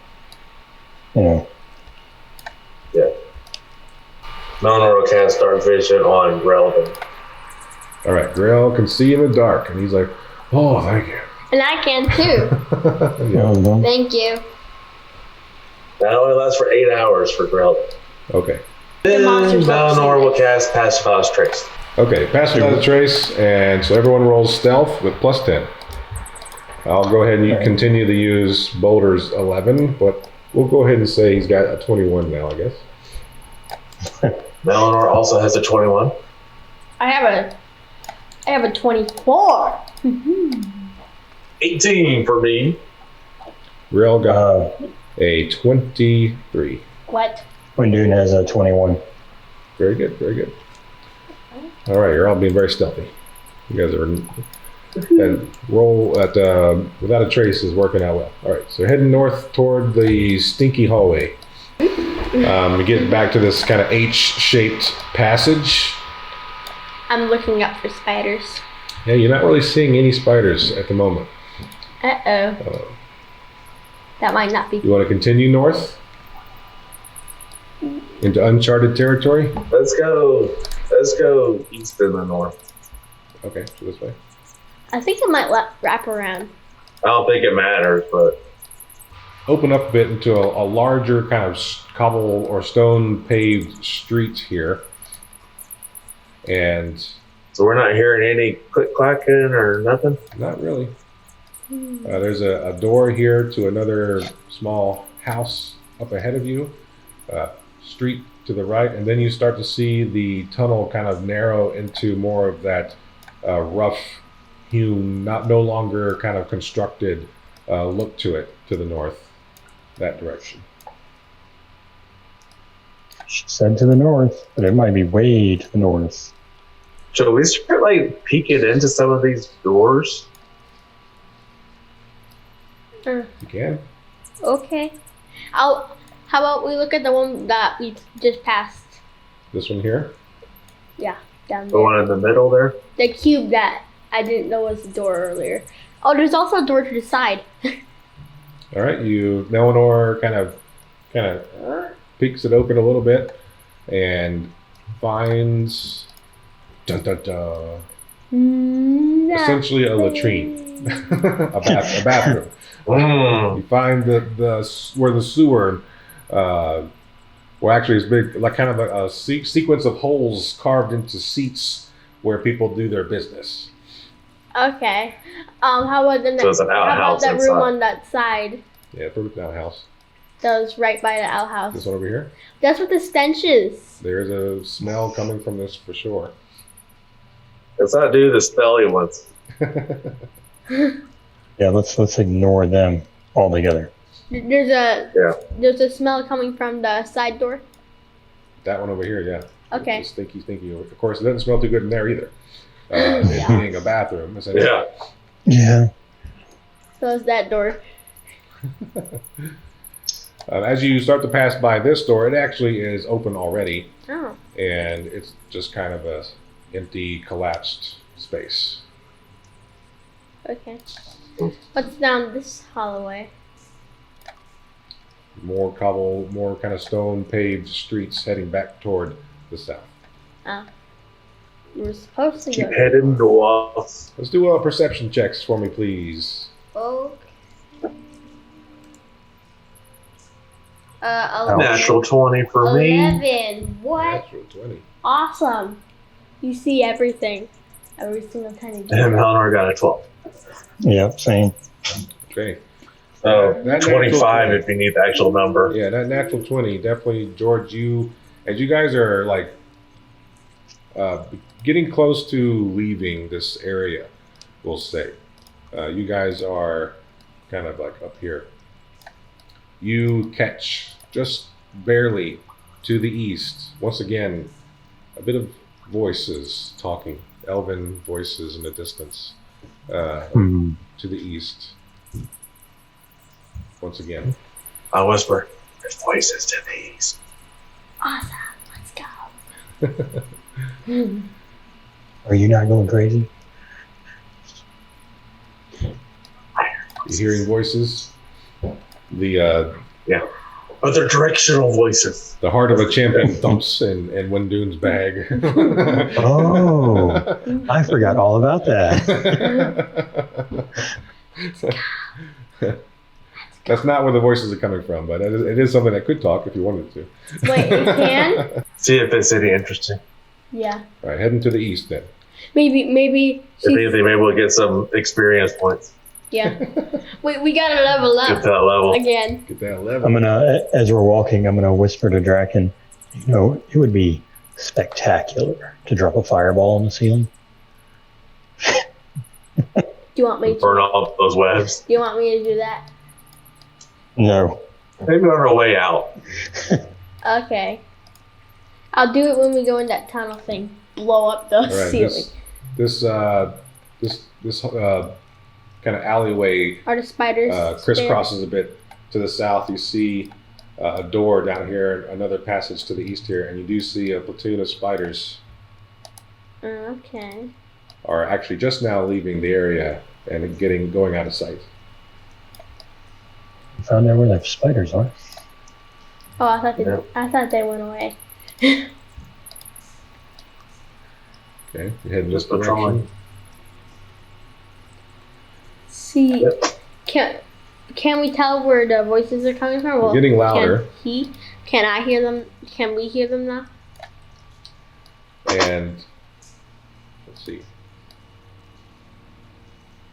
Yeah. Melannor will cast Dark Vision on Grell. All right, Grell can see in the dark, and he's like, "Oh, thank you." And I can too. Yeah. Thank you. That only lasts for 8 hours for Grell. Okay. Then Melannor will cast Pacify's Trace. Okay, pass without a trace, and so everyone rolls stealth with +10. I'll go ahead and continue to use Boulder's 11, but we'll go ahead and say he's got a 21 now, I guess. Melannor also has a 21. I have a 24. 18 for me. Grell got a 23. What? Wendune has a 21. Very good, very good. All right, you're all being very stealthy. You guys are. And roll at without a trace is working out well. All right, so heading north toward the stinky hallway. We get back to this kind of H-shaped passage. I'm looking up for spiders. Yeah, you're not really seeing any spiders at the moment. Uh-oh. That might not be. You want to continue north into uncharted territory? Let's go east and the north. Okay, so this way. I think I might wrap around. I don't think it matters, but Open up a bit into a larger kind of cobble or stone paved street here. And so we're not hearing any click clacking or nothing? not really. There's a door here to another small house up ahead of you. Street to the right, and then you start to see the tunnel kind of narrow into more of that rough hewn, no longer kind of constructed look to it to the north, that direction. She said to the north, but it might be way to the north. Should we start like peeking into some of these doors? You can. Okay. How about we look at the one that we just passed? This one here. Yeah, down The there. one in the middle there? The cube that I didn't know was the door earlier. Oh, there's also a door to the side. All right, Melannor kind of peeks it open a little bit and finds essentially a latrine, a bathroom. You find where the sewer, well, actually, it's big, like kind of a sequence of holes carved into seats where people do their business. Okay. How about the So it's an how about outhouse that room inside. on that side? Yeah, perfect outhouse. That was right by the outhouse. This one over here. That's what the stench is. There is a smell coming from this for sure. Let's not do the spelly ones. Yeah, let's ignore them altogether. There's a smell coming from the side door. That one over here, yeah. Okay. It's stinky. Of course, it doesn't smell too good in there either. It being a bathroom, essentially. Yeah. Yeah. So is that door. As you start to pass by this door, it actually is open already, Oh. and it's just kind of a empty, collapsed space. Okay. What's down this hallway? More kind of stone paved streets heading back toward the south. Oh. We're supposed to Keep go. heading north. Let's do perception checks for me, please. Okay. Natural 20 for me. 11. What? Natural 20. Awesome. You see everything. Every single time you do And it. Melannor got a 12. Yep, same. Okay. So That 25 natural if you need the actual number. Yeah, that natural 20, definitely, George, as you guys are like getting close to leaving this area, we'll say, you guys are kind of like up here. You catch just barely to the east, once again, a bit of voices talking, elven voices in the distance, to the east. Once again. I whisper, there's voices to these. Awesome. Let's go. Are you not going crazy? You hearing voices? The But they're directional voices. the heart of a champion thumps in Wendune's bag. Oh, I forgot all about that. That's not where the voices are coming from, but it is something that could talk if you wanted to. Wait, it can? See if it's any interesting. Yeah. All right, heading to the east then. Maybe If she's, they may be able to get some experience points. yeah. We gotta level Get to up that level. again. Get that level. As we're walking, I'm gonna whisper to Draken, you know, it would be spectacular to drop a fireball on the ceiling. Do you want me Burn to? all those webs. Do you want me to do that? No. Maybe on our way out. Okay. I'll do it when we go in that tunnel thing. Blow up the All right, ceiling. this kind of alleyway Are the spiders crisscrosses a bit to the south. You see a door down here, another passage to the east here, and you do see a platoon of spiders there? Okay. are actually just now leaving the area and going out of sight. I found out where the spiders are. Oh, I thought Yeah. they went away. Okay, you head in this Just patrolling. direction. See, can we tell where the voices are coming from? They're getting louder. Can I hear them? Can we hear them now? And let's see.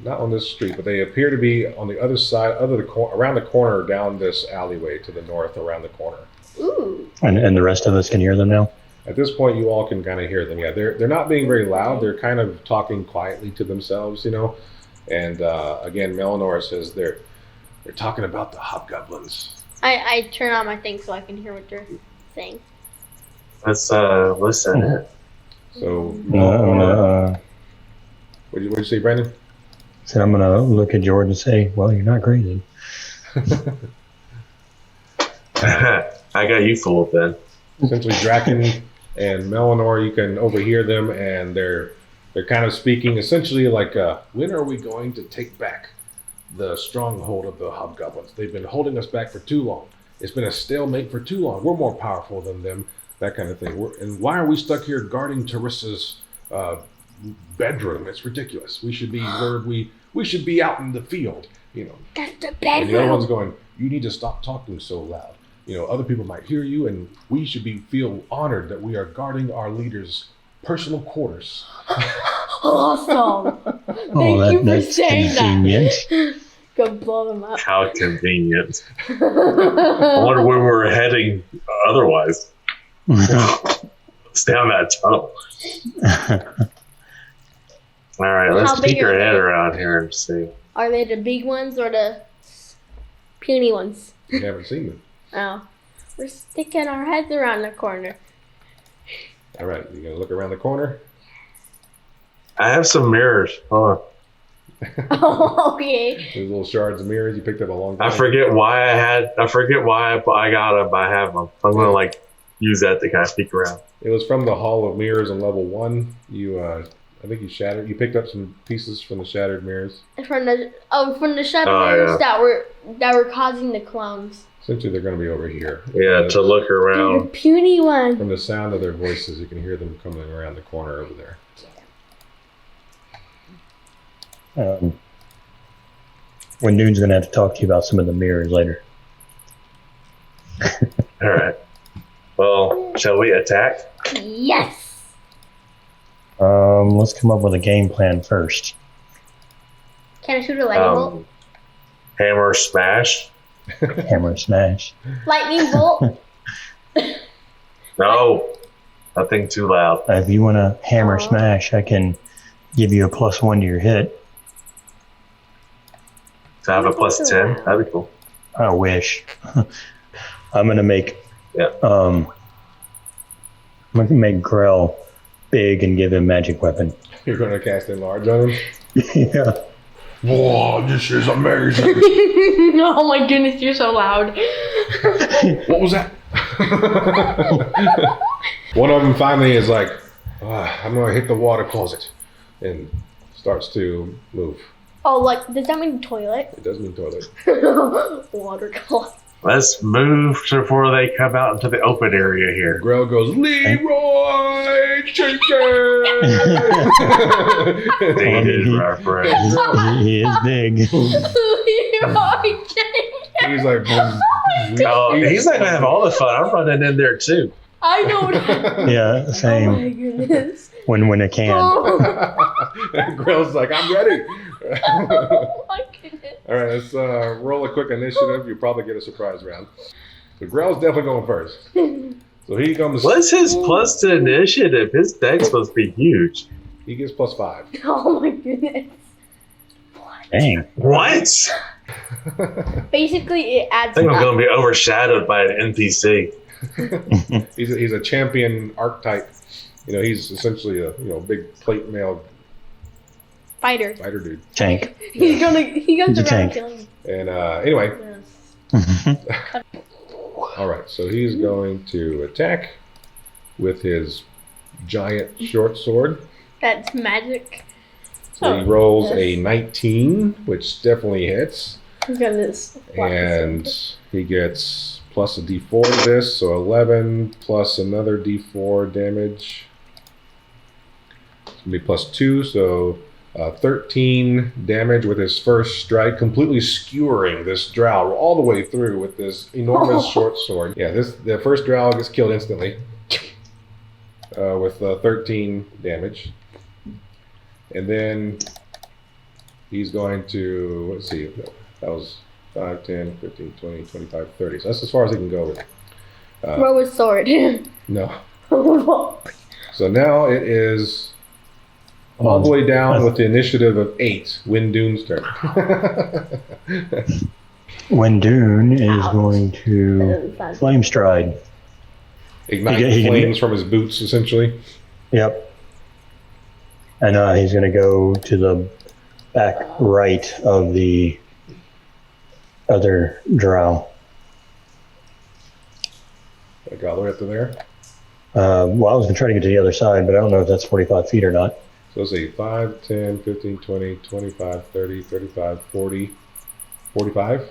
not on this street, but they appear to be on the other side, around the corner, down this alleyway to the north, around the corner. Ooh. And the rest of us can hear them now? At this point, you all can kind of hear them. Yeah, they're not being very loud. They're kind of talking quietly to themselves, you know. And again, Melannor says they're talking about the hobgoblins. I turn on my thing so I can hear what they're saying. Let's listen. So, what'd you say, Brandon? So I'm gonna look at George and say, "Well, you're not crazy." I got you fooled then. Essentially, Draken and Melannor, you can overhear them, and they're kind of speaking essentially like, when are we going to take back the stronghold of the hobgoblins? They've been holding us back for too long. It's been a stalemate for too long. We're more powerful than them, that kind of thing. And why are we stuck here guarding Teresa's bedroom? It's ridiculous. We should be where we should be out in the field, you know. That's the bedroom. And the other one's going, you need to stop talking so loud. You know, other people might hear you, and we should feel honored that we are guarding our leader's personal quarters. Awesome. Thank you for saying convenient. that. Go blow them up. How convenient. I wonder where we're heading otherwise. It's down that tunnel. All right, let's peek our head around here and see. Are they the big ones or the puny ones? You haven't seen them. Oh. We're sticking our heads around the corner. All right, you gonna look around the corner? I have some mirrors. Hold on. Oh, okay. Those little shards of mirrors you picked up a long time I forget why I got them. I have them. I'm gonna use that to kind of peek around. It was from the Hall of Mirrors in level 1. I think you picked up some pieces from the shattered mirrors. From the shadows that were causing the clones. Essentially, they're going to be over here. Yeah, to look The around. puny one. From the sound of their voices, you can hear them coming around the corner over there. Wendune's gonna have to talk to you about some of the mirrors later. All right. Well, shall we attack? Yes. Let's come up with a game plan first. Can I shoot a lightning bolt? Hammer smash. Hammer smash. Lightning bolt? No, nothing too loud. If you want to hammer smash, I can give you a +1 to your hit. So I have a +10. That'd be cool. I wish. I'm gonna make. Yeah. I'm gonna make Grell big and give him magic weapon. You're going to cast Enlarge on him? Yeah. Whoa, this is amazing. Oh my goodness, you're so loud. What was that? One of them finally is like, I'm going to hit the water closet, and starts to move. Oh, does that mean toilet? It does mean toilet. Water closet. Let's move before they come out into the open area here. Grell goes, Leroy Jenkins! Dated reference. He is big. He's like, Oh, he's not gonna have all the fun. I'm running in there too. I know that. Yeah, same. Oh my goodness. When it can. Grell's like, I'm ready. Oh my goodness. All right, let's roll a quick initiative. You'll probably get a surprise round. So Grell's definitely going first. So he comes. What's his plus to initiative? His deck's supposed to be huge. He gets +5. Oh my goodness. Dang. What? Basically, it adds I think I'm up. going to be overshadowed by an NPC. He's a champion archetype. You know, he's essentially a big plate mail Fighter. dude. Tank. He goes a around tank. killing. And anyway, Yes. all right. So he's going to attack with his giant short sword. That's magic. So he rolls a 19, which definitely hits. Goodness. And he gets plus a d4 to this, so 11 plus another d4 damage. It's going to be +2, so 13 damage with his first strike, completely skewering this drow all the way through with this enormous short sword. Yeah, the first drow gets killed instantly with 13 damage. And then He's going to, let's see, that was 5, 10, 15, 20, 25, 30. So that's as far as he can go with it. Throw his sword. No. So now it is all the way down with the initiative of 8. Wendune's turn. Wendune is going to flame stride. Ignite flames from his boots, essentially. Yep. And he's going to go to the back right of the other drow. Like all the way up to there. Well, I was going to try to get to the other side, but I don't know if that's 45 feet or not. So let's see, 5, 10, 15, 20, 25, 30, 35, 40, 45?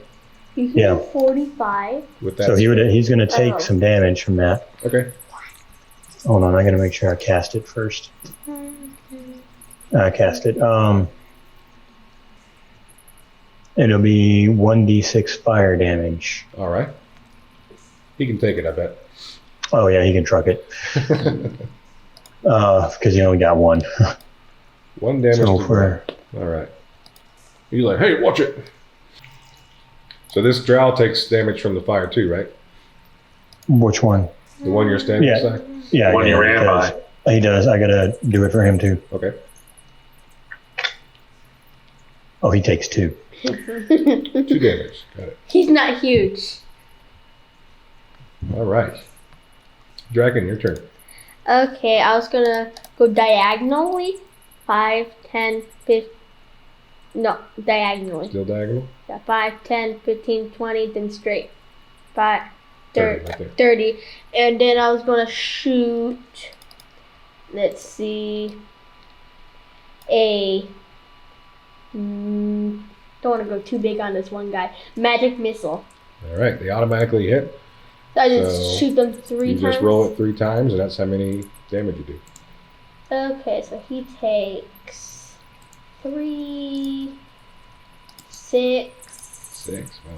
Yeah. 45. With that So he's going to take some damage from that. Okay. Hold on, I got to make sure I cast it first. I cast it. It'll be 1d6 fire damage. All right. He can take it, I bet. Oh, yeah, he can truck it. Because he only got 1. 1 damage. So all right. He's like, hey, watch it. So this drow takes damage from the fire too, right? Which one? The one you're standing beside? Yeah. One you ran by. He does. I got to do it for him too. Okay. Oh, he takes 2. 2 damage. Got it. He's not huge. All right. Draken, your turn. Okay, I was gonna go diagonally. 5, 10, 15. No, diagonally. Still diagonal? Yeah, 5, 10, 15, 20, then straight. 5, 30, right there. 30. And then I was gonna shoot. Let's see. Don't want to go too big on this one guy. Magic missile. All right. They automatically hit. So I just shoot them 3 times. You just roll it 3 times, and that's how many damage you do. Okay, so he takes 3, 6. 6. Wow.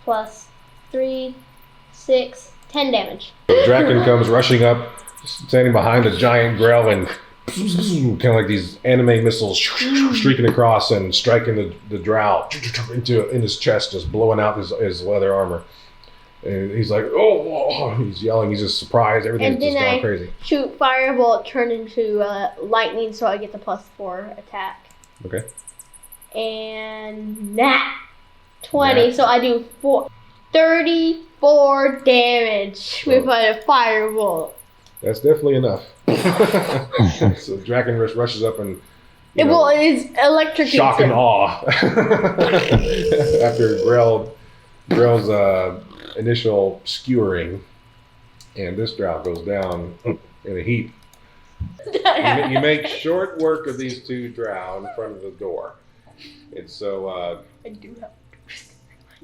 Plus 3, 6, 10 damage. The Draken comes rushing up, standing behind a giant grell, and kind of like these anime missiles streaking across and striking the drow in his chest, just blowing out his leather armor. And he's like, oh, he's yelling, he's just surprised, everything's just gone crazy. Shoot firebolt, turn into lightning, so I get the +4 attack. Okay. And nat 20, so I do 34 damage with a firebolt. That's definitely enough. So Draken rushes up and it's electric. Shock and awe. After Grell's initial skewering, and this drow goes down in a heap. You make short work of these 2 drow in front of the door. And so, I do have.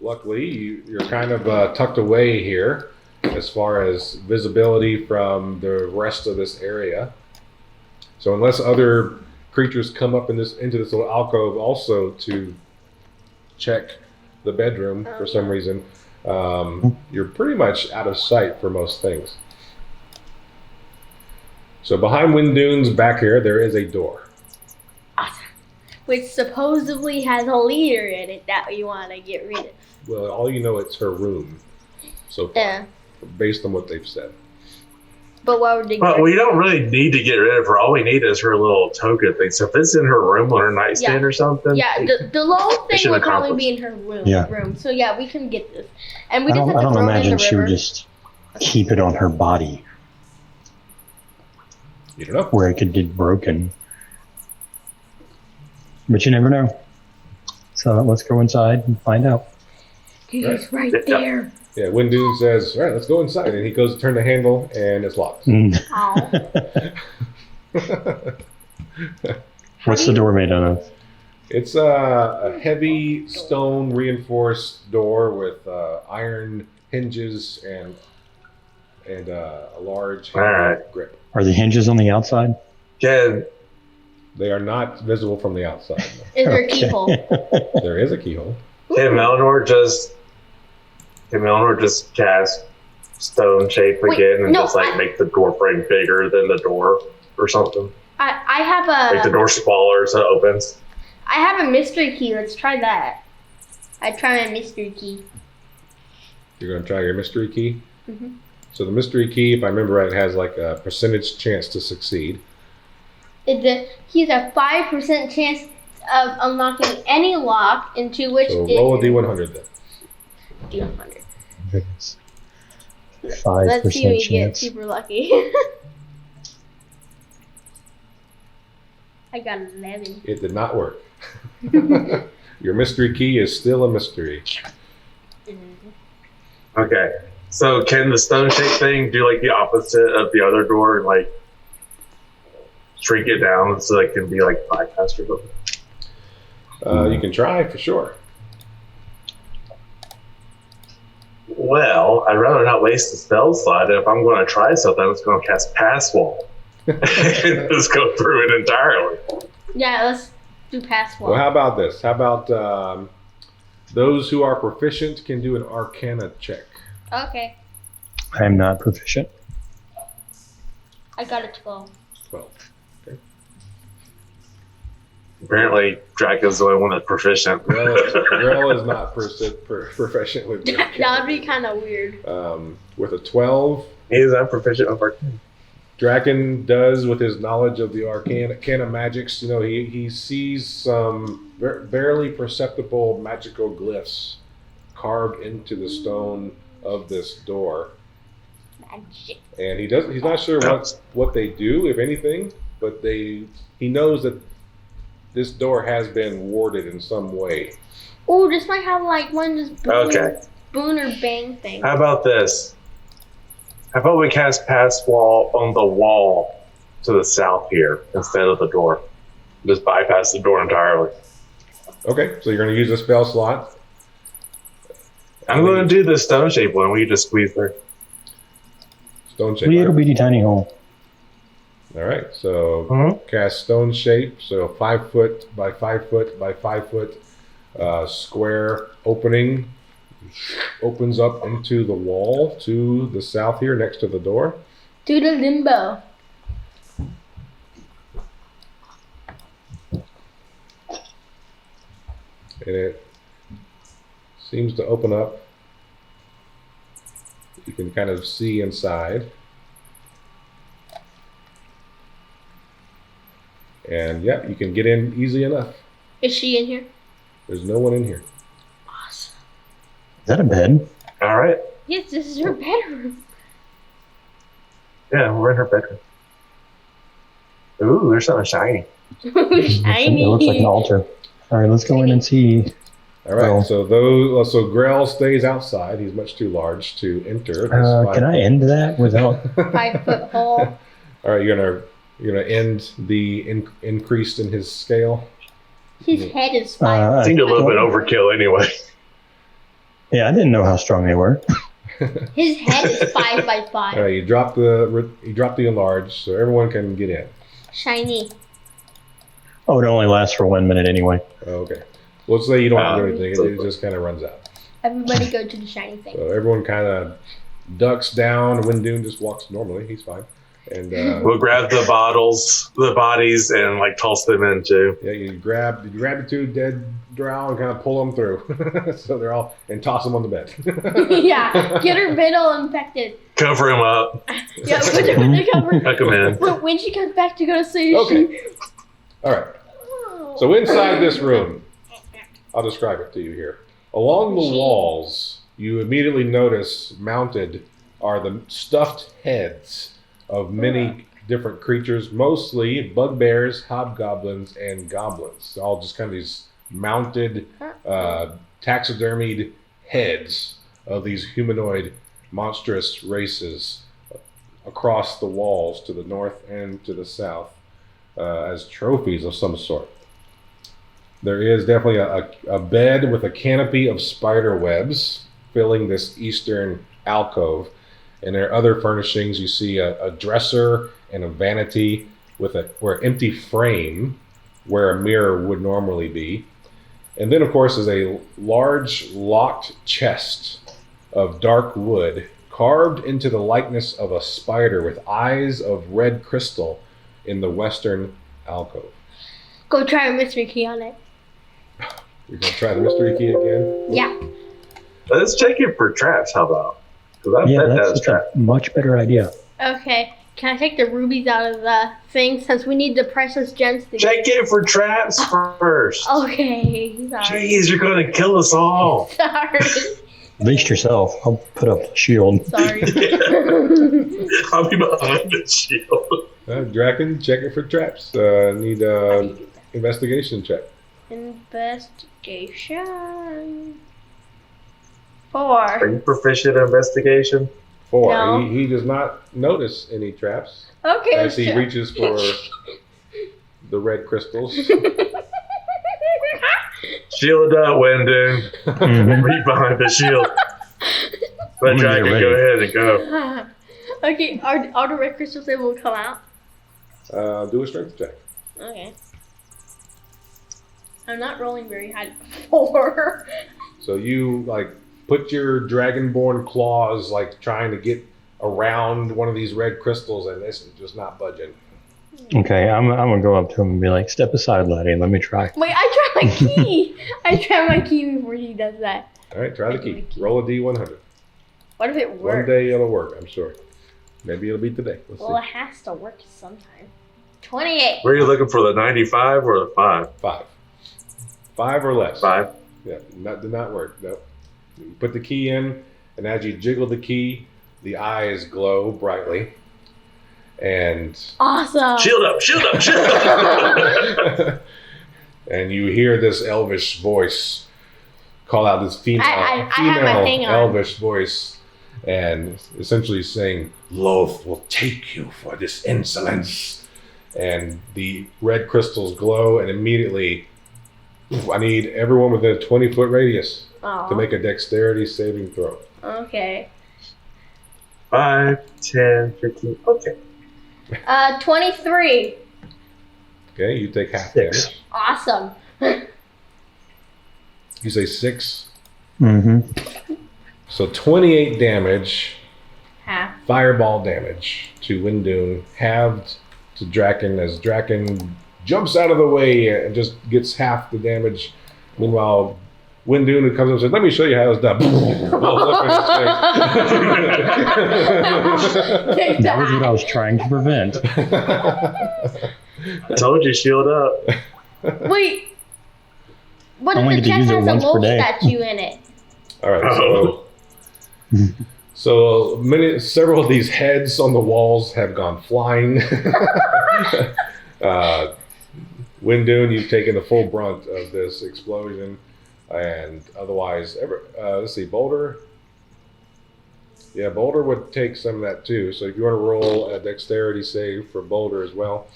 luckily, you're kind of tucked away here as far as visibility from the rest of this area. So unless other creatures come up into this little alcove also to check the bedroom for some reason, you're pretty much out of sight for most things. So behind Wendune's back here, there is a door. Awesome. Which supposedly has a leader in it that we want to get rid of. Well, all you know, it's her room so far, based on what they've said. But why would they? Well, we don't really need to get rid of her. All we need is her little token thing. So if it's in her room on her nightstand or something. Yeah, the little thing would probably be in her room. Yeah. So yeah, we can get this. And we I don't imagine she would just keep it on her body. You don't know. Where it could get broken. But you never know. So let's go inside and find out. He's right there. Yeah, Wendune says, all right, let's go inside. And he goes to turn the handle, and it's locked. What's the door made out of? It's a heavy stone reinforced door with iron hinges and a large grip. Are the hinges on the outside? Yeah. They are not visible from the outside. Is there a keyhole? There is a keyhole. Can Melannor just cast stone shape again and make the door frame bigger than the door or something? I have a... Make the door smaller so it opens? I have a mystery key. Let's try that. I try my mystery key. You're going to try your mystery key? Mm-hmm. So the mystery key, if I remember right, has like a percentage chance to succeed. He's a 5% chance of unlocking any lock into which... So roll a D100 then. D100. 5% Let's see if we get chance. super lucky. I got 11. It did not work. Your mystery key is still a mystery. Okay. So can the stone shape thing do like the opposite of the other door and like shrink it down so it can be like bypassed or something? You can try for sure. Well, I'd rather not waste a spell slot. If I'm going to try something, I'm just going to cast Pass Wall and just go through it entirely. Yeah, let's do pass wall. Well, how about this? How about those who are proficient can do an Arcana check? Okay. I am not proficient. I got a 12. 12. Okay. Apparently, Draken's the only one that's proficient. Grell is not proficient with That would be kind of weird. with a 12. He is unproficient with Arcana. Draken does, with his knowledge of the arcana magics, he sees some barely perceptible magical glyphs carved into the stone of this door. Magic. And he's not sure what they do, if anything, but he knows that this door has been warded in some way. Oh, this might have like one of those boon or bang thing. How about this? How about we cast Pass Wall on the wall to the south here instead of the door? Just bypass the door entirely. Okay, so you're going to use a spell slot. I'm going to do the stone shape one. We just squeeze through. Stone shape. Little bitty tiny hole. All right, so cast stone shape. So 5 foot by 5 foot by 5 foot square opening. Opens up into the wall to the south here next to the door. Do the limbo. And it seems to open up. You can kind of see inside. And yeah, you can get in easy enough. Is she in here? There's no one in here. Awesome. Is that a bed? All right. Yes, this is her bedroom. Yeah, we're in her bedroom. Ooh, there's something shiny. Shiny. It looks like an altar. All right, let's go in and see. All right, so Grell stays outside. He's much too large to enter. Can I end that without? 5 foot hole. All right, you're gonna end the increase in his scale. His head is 5. Seemed a little bit overkill anyway. Yeah, I didn't know how strong they were. His head is 5 by 5. All right, you drop the enlarge, so everyone can get in. Shiny. Oh, it only lasts for 1 minute anyway. Okay. Let's say you don't have to do anything. It just kind of runs out. Everybody go to the shiny thing. So everyone kind of ducks down. Wendune just walks normally. He's fine. And we'll grab the bodies, and like toss them into. Yeah, you grab the 2 dead drow and kind of pull them through. So they're all and toss them on the bed. Yeah, get her bed all infected. Cover him up. Yeah, put the cover. Tuck him in. But when she comes back to go to sleep, Okay. All right. So inside this room, I'll describe it to you here. Along the walls, you immediately notice mounted are the stuffed heads of many different creatures, mostly bugbears, hobgoblins, and goblins. All just kind of these mounted, taxidermied heads of these humanoid, monstrous races across the walls to the north and to the south as trophies of some sort. There is definitely a bed with a canopy of spider webs filling this eastern alcove. And there are other furnishings. You see a dresser and a vanity with an empty frame where a mirror would normally be. And then, of course, is a large locked chest of dark wood carved into the likeness of a spider with eyes of red crystal in the western alcove. go try a mystery key on it. We're gonna try the mystery key again. Yeah. Let's check it for traps. How about? Because I bet that's a much better idea. Okay. Can I take the rubies out of the thing since we need the precious gems to check it for traps first. Okay. Sorry. Jeez, you're gonna kill us all. Sorry. At least yourself. I'll put up the shield. Sorry. I'll be behind the shield. Draken, check it for traps. Need investigation check. Investigation. 4. Are you proficient in investigation? 4. No. He does not notice any traps Okay. as he reaches for the red crystals. Shield up, Wendune. Read behind the shield. Let Dragon go ahead and go. Okay, are the red crystals able to come out? Do a strength check. Okay. I'm not rolling very high. 4. So you put your dragonborn claws trying to get around one of these red crystals, and this is just not budging. Okay, I'm gonna go up to him and be like, "Step aside, laddie, and let me try." Wait, I try my key. I try my key before he does that. All right, try the key. Roll a D100. What if it works? One day it'll work, I'm sure. Maybe it'll be today. Let's Well, it has to work sometime. 28. Were you looking for the 95 or the 5? see. 5. 5 or less. 5. Yeah, did not work. Nope. You put the key in, and as you jiggle the key, the eyes glow brightly. And Awesome. Shield up, shield up, shield up. and you hear this elvish voice call out, this female, I have my thing on. elvish voice, and essentially saying, "Loth will take you for this insolence." And the red crystals glow, and immediately, I need everyone within a 20-foot radius to make a dexterity saving throw. Okay. 5, 10, 15. Okay. 23. Okay, you take half 6. damage. Awesome. You say 6. Mm-hmm. So 28 damage, Half. fireball damage to Wendune, halved to Draken as Draken jumps out of the way and just gets half the damage. Meanwhile, Wendune comes up and says, "Let me show you how it's done." That was what I was trying to prevent. I told you, shield up. Wait. What I only if the get to chest use it has a once per wolf day. statue in it? All right, so several of these heads on the walls have gone flying. Wendune, you've taken the full brunt of this explosion, and otherwise, let's see, Boulder. Yeah, Boulder would take some of that too. So if you want to roll a dexterity save for Boulder as well.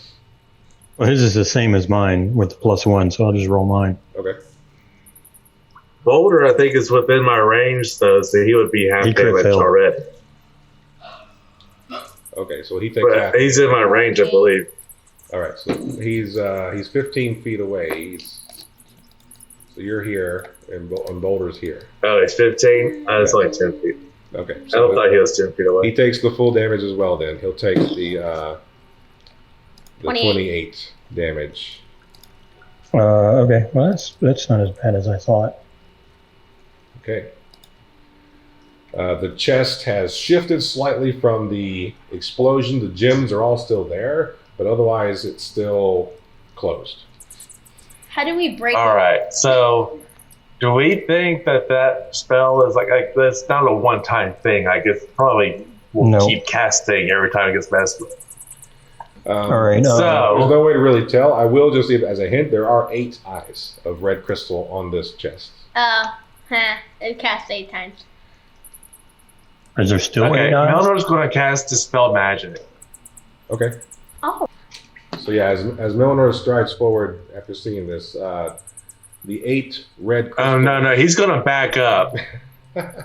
Well, his is the same as mine with the +1, so I'll just roll mine. Okay. Boulder, I think, is within my range, though, so he would be half He could damage fail. already. Okay, so he takes half. But he's in my range, I believe. All right, so he's 15 feet away. So you're here, and Boulder's here. Oh, he's 15? I was like 10 feet. Okay. I don't thought he was 10 feet away. He takes the full damage as well. Then he'll take the 28 damage. Okay. Well, that's not as bad as I thought. Okay. The chest has shifted slightly from the explosion. The gems are all still there, but otherwise it's still closed. How do we break All right, so do we think that spell is like that's not a one-time thing? I guess probably we'll keep casting every time it gets messed with. All right. So there's no way to really tell. I will just leave it as a hint. There are 8 eyes of red crystal on this chest. It cast 8 times. Is there still okay, 8 eyes? Mellannor's going to cast Dispel Magic. Okay. Oh. So yeah, as Melannor strides forward after seeing this, the 8 red crystals... Oh, no, he's going to back up. Back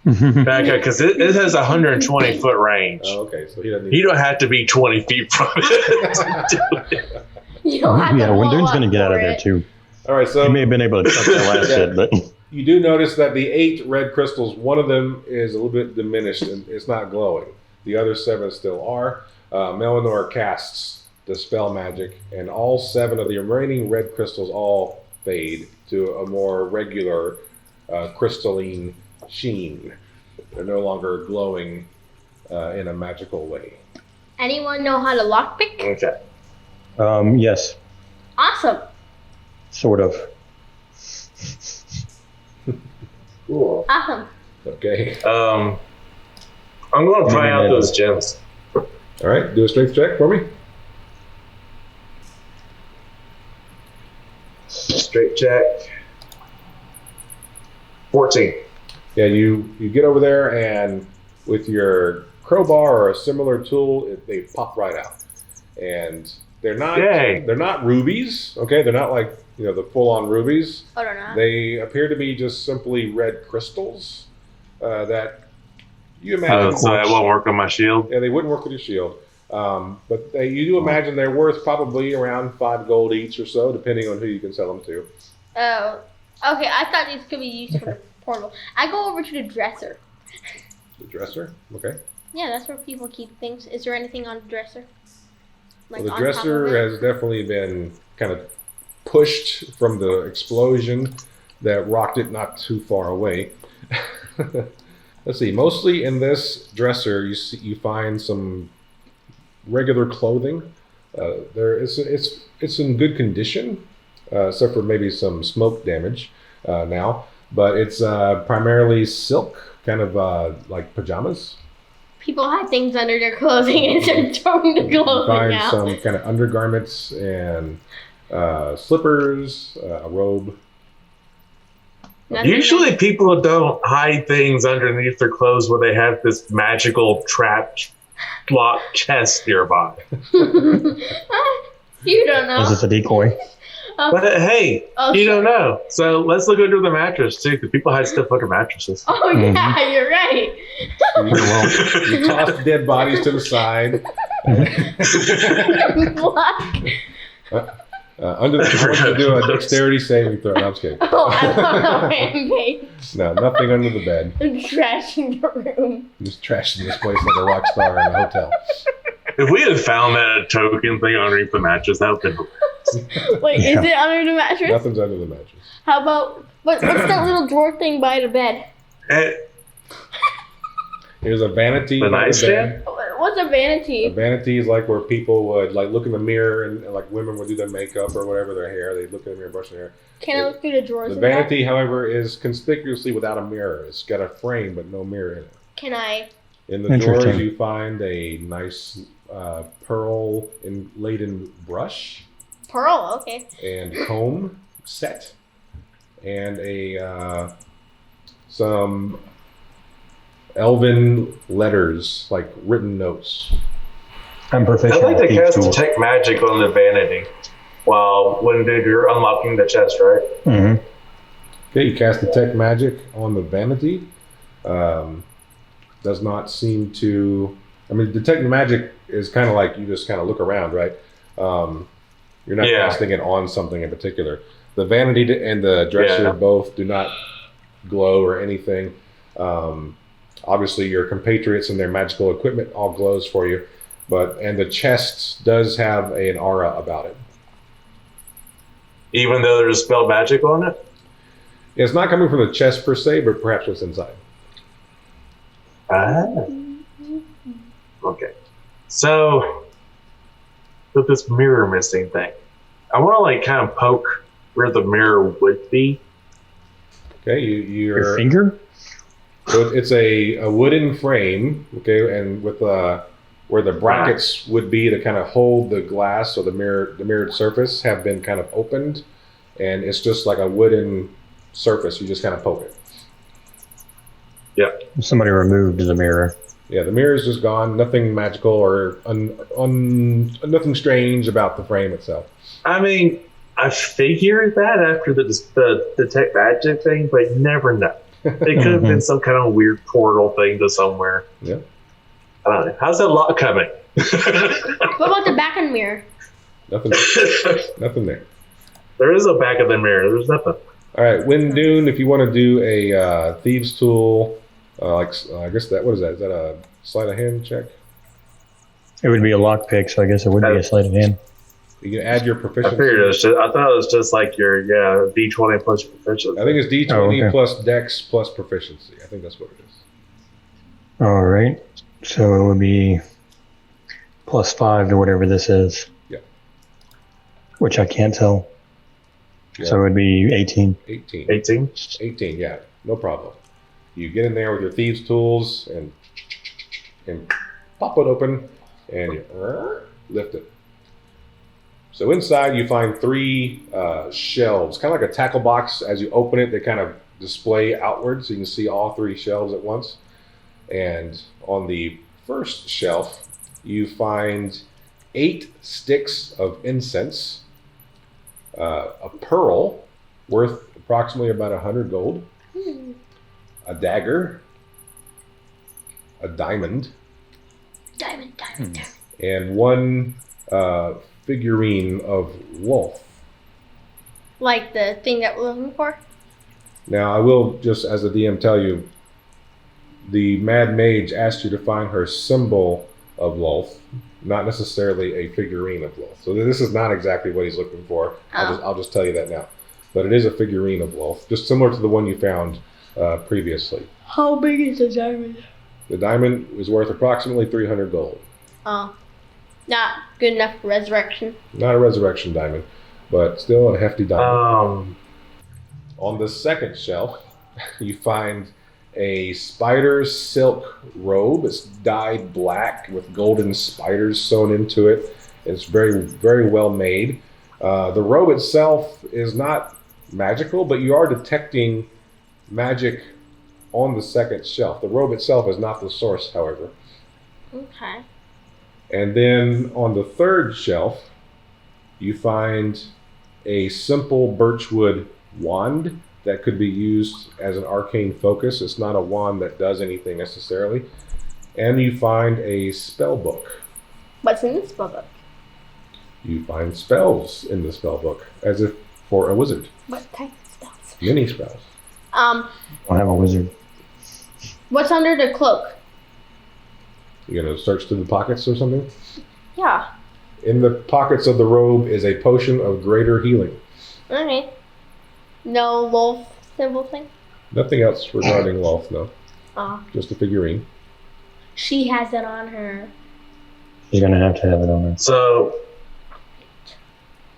up, because it has a 120-foot range. Oh, okay, so he doesn't need... You don't have to be 20 feet from it. You don't have to Wendune's going to get out of for there, it. too. All right, so... He may have been able to touch the last hit, but... You do notice that the 8 red crystals, one of them is a little bit diminished and it's not glowing. The other 7 still are. Melannor casts Dispel Magic, and all 7 of the remaining red crystals all fade to a more regular crystalline sheen. They're no longer glowing in a magical way. Anyone know how to lockpick? Okay. Yes, Awesome. sort of. Cool. Awesome. Okay. I'm going to try out those gems. All right. Do a strength check for me. Straight check. 14. Yeah, you get over there, and with your crowbar or a similar tool, they pop right out. And they're not rubies, okay? They're not like, the full-on rubies. I don't know. They appear to be just simply red crystals that you imagine. So that won't work on my shield? Yeah, they wouldn't work with your shield. But you do imagine they're worth probably around 5 gold each or so, depending on who you can sell them to. Oh, okay. I thought these could be used for the portal. I go over to the dresser. The dresser? Okay. Yeah, that's where people keep things. Is there anything on the dresser? Well, the on dresser top of it? has definitely been kind of pushed from the explosion that rocked it not too far away. Let's see. Mostly in this dresser, you find some regular clothing. It's in good condition, except for maybe some smoke damage now. But it's primarily silk, kind of like pajamas. People had things under their clothing and they're throwing the You clothing find out. some kind of undergarments and slippers, a robe. Nothing Usually people don't hide things underneath their clothes when they have this magical trap lock chest nearby. You don't know. Is this a decoy? But hey, you sure. don't know. So let's look under the mattress too, because people hide stuff under mattresses. Oh, yeah, you're right. You toss dead bodies to the side. What? Under the I want you to do a dexterity saving throw. No, I'm just kidding. Oh, I'm on a rampage. No, nothing under the bed. I'm trashing the room. Just trashing this place like a rock star in a hotel. If we had found that token thing underneath the mattress, that would have been. Wait, Yeah. is it under the mattress? Nothing's under the mattress. How about what's that little drawer thing by the bed? Here's a vanity. The by nightstand? bed. What's a vanity? A vanity is like where people would like look in the mirror and like women would do their makeup or whatever, their hair. They'd look in the mirror, brush their hair. Can I look through the drawers? The in that? vanity, however, is conspicuously without a mirror. It's got a frame but no mirror in it. Can I? In the drawers, Interesting. you find a nice pearl laden brush Pearl, okay. and comb set, and some elven letters, like written notes. I'm proficient I'd like with to these cast tools. Detect Magic on the vanity while when you're unlocking the chest, right? Mm-hmm. Okay, you cast Detect Magic on the vanity. Does not seem to. I mean, Detect Magic is kind of like you just kind of look around, right? You're not casting it on something in particular. The vanity and the dresser both do not glow or anything. Obviously, your compatriots and their magical equipment all glows for you, and the chest does have an aura about it. Even though there's spell magic on it? It's not coming from the chest per se, but perhaps what's inside. Okay. So, with this mirror missing thing, I want to like kind of poke where the mirror would be. Okay, Your finger? So it's a wooden frame, okay, and with where the brackets would be to kind of hold the glass or the mirrored surface have been kind of opened, and it's just like a wooden surface. You just kind of poke it. Yep. Somebody removed the mirror. Yeah, the mirror is just gone. Nothing magical or nothing strange about the frame itself. I mean, I figured that after the Detect Magic thing, but you never know. It could have been some kind of weird portal thing to somewhere. Yeah. I don't know. How's that lock coming? What about the back of the mirror? Nothing. Nothing there. There is a back of the mirror. There's nothing. All right, Wendune, if you want to do a thieves tool, I guess what is that? Is that a sleight of hand check? It would be a lockpick, so I guess it would be a sleight of hand. You can add your I proficiency. figured it was just, I thought it was just like your D20 plus proficiency. I think it's D20 plus Dex plus proficiency. I think that's what it is. All right. So it would be +5 to whatever this is. Yeah. Which I can't tell. Yeah. So it would be 18. 18. 18? 18, yeah. No problem. You get in there with your thieves' tools and pop it open and you lift it. So inside you find 3 shelves, kind of like a tackle box. As you open it, they kind of display outward so you can see all 3 shelves at once. And on the first shelf, you find 8 sticks of incense, a pearl worth approximately about 100 gold, a dagger, a diamond, and 1 figurine of Wolf. Like the thing that we're looking for? Now, I will just, as a DM, tell you, the Mad Mage asked you to find her symbol of Lolth, not necessarily a figurine of Lolth. So this is not exactly what he's looking for. I'll just tell you that now. But it is a figurine of Lolth, just similar to the one you found previously. How big is the diamond? The diamond is worth approximately 300 gold. Oh. Not good enough for resurrection. Not a resurrection diamond, but still a hefty diamond. On the second shelf, you find a spider silk robe. It's dyed black with golden spiders sewn into it. It's very, very well made. The robe itself is not magical, but you are detecting magic on the second shelf. The robe itself is not the source, however. Okay. And then on the third shelf, you find a simple birchwood wand that could be used as an arcane focus. It's not a wand that does anything necessarily. And you find a spell book. What's in the spell book? You find spells in the spell book, as if for a wizard. What type of spells? Many spells. I don't have a wizard. What's under the cloak? You gonna search through the pockets or something? Yeah. In the pockets of the robe is a potion of greater healing. Okay. No wolf symbol thing? Nothing else regarding Lolth, no. Oh. Just a figurine. She has it on her. She's going to have it on her. So,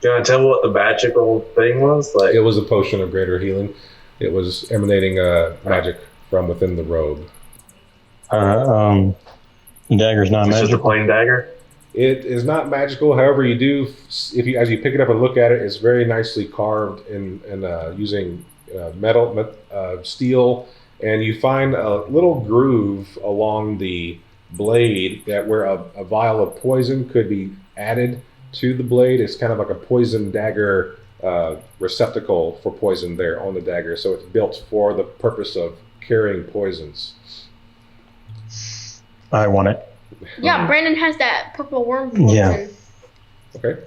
can I tell what the magical thing was? Like, It was a potion of greater healing. It was emanating magic from within the robe. The dagger's not it's just a magical. plain dagger? It is not magical. However, you do, as you pick it up and look at it, it's very nicely carved in using steel, and you find a little groove along the blade where a vial of poison could be added to the blade. It's kind of like a poison dagger receptacle for poison there on the dagger, so it's built for the purpose of carrying poisons. I want it. Yeah, Brandon has that purple worm. Yeah. Okay.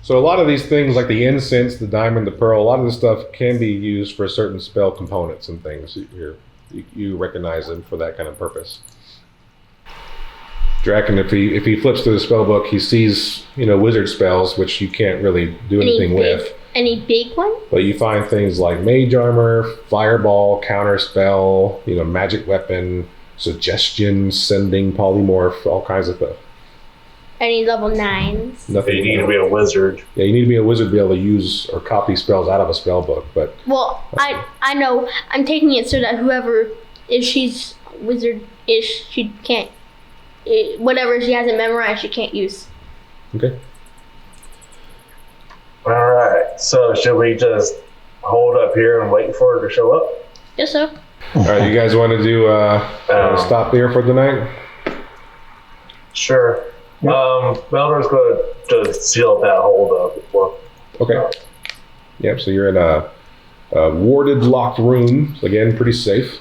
So a lot of these things, like the incense, the diamond, the pearl, a lot of this stuff can be used for certain spell components and things. You recognize them for that kind of purpose. Draken, if he flips through the spell book, he sees wizard spells, which you can't really do anything with. Any big one? But you find things like mage armor, fireball, counter spell, magic weapon, suggestion, sending, polymorph, all kinds of stuff. Any level 9s? Nothing. You need to be a wizard. Yeah, you need to be a wizard to be able to use or copy spells out of a spell book. But I know. I'm taking it so that whoever, if she's wizard-ish, she can't. Whatever she hasn't memorized, she can't use. Okay. All right. So should we just hold up here and wait for her to show up? Yes, sir. All right, you guys want to do stop here for the night? Sure. Melnor's going to just seal that hold up. Okay. Yep. So you're in a warded, locked room. Again, pretty safe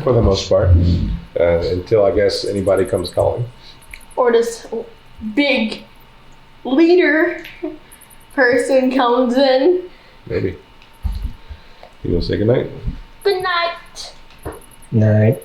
for the most part, until I guess anybody comes calling. Or this big leader person comes in. Maybe. You want to say goodnight? Good night. Night.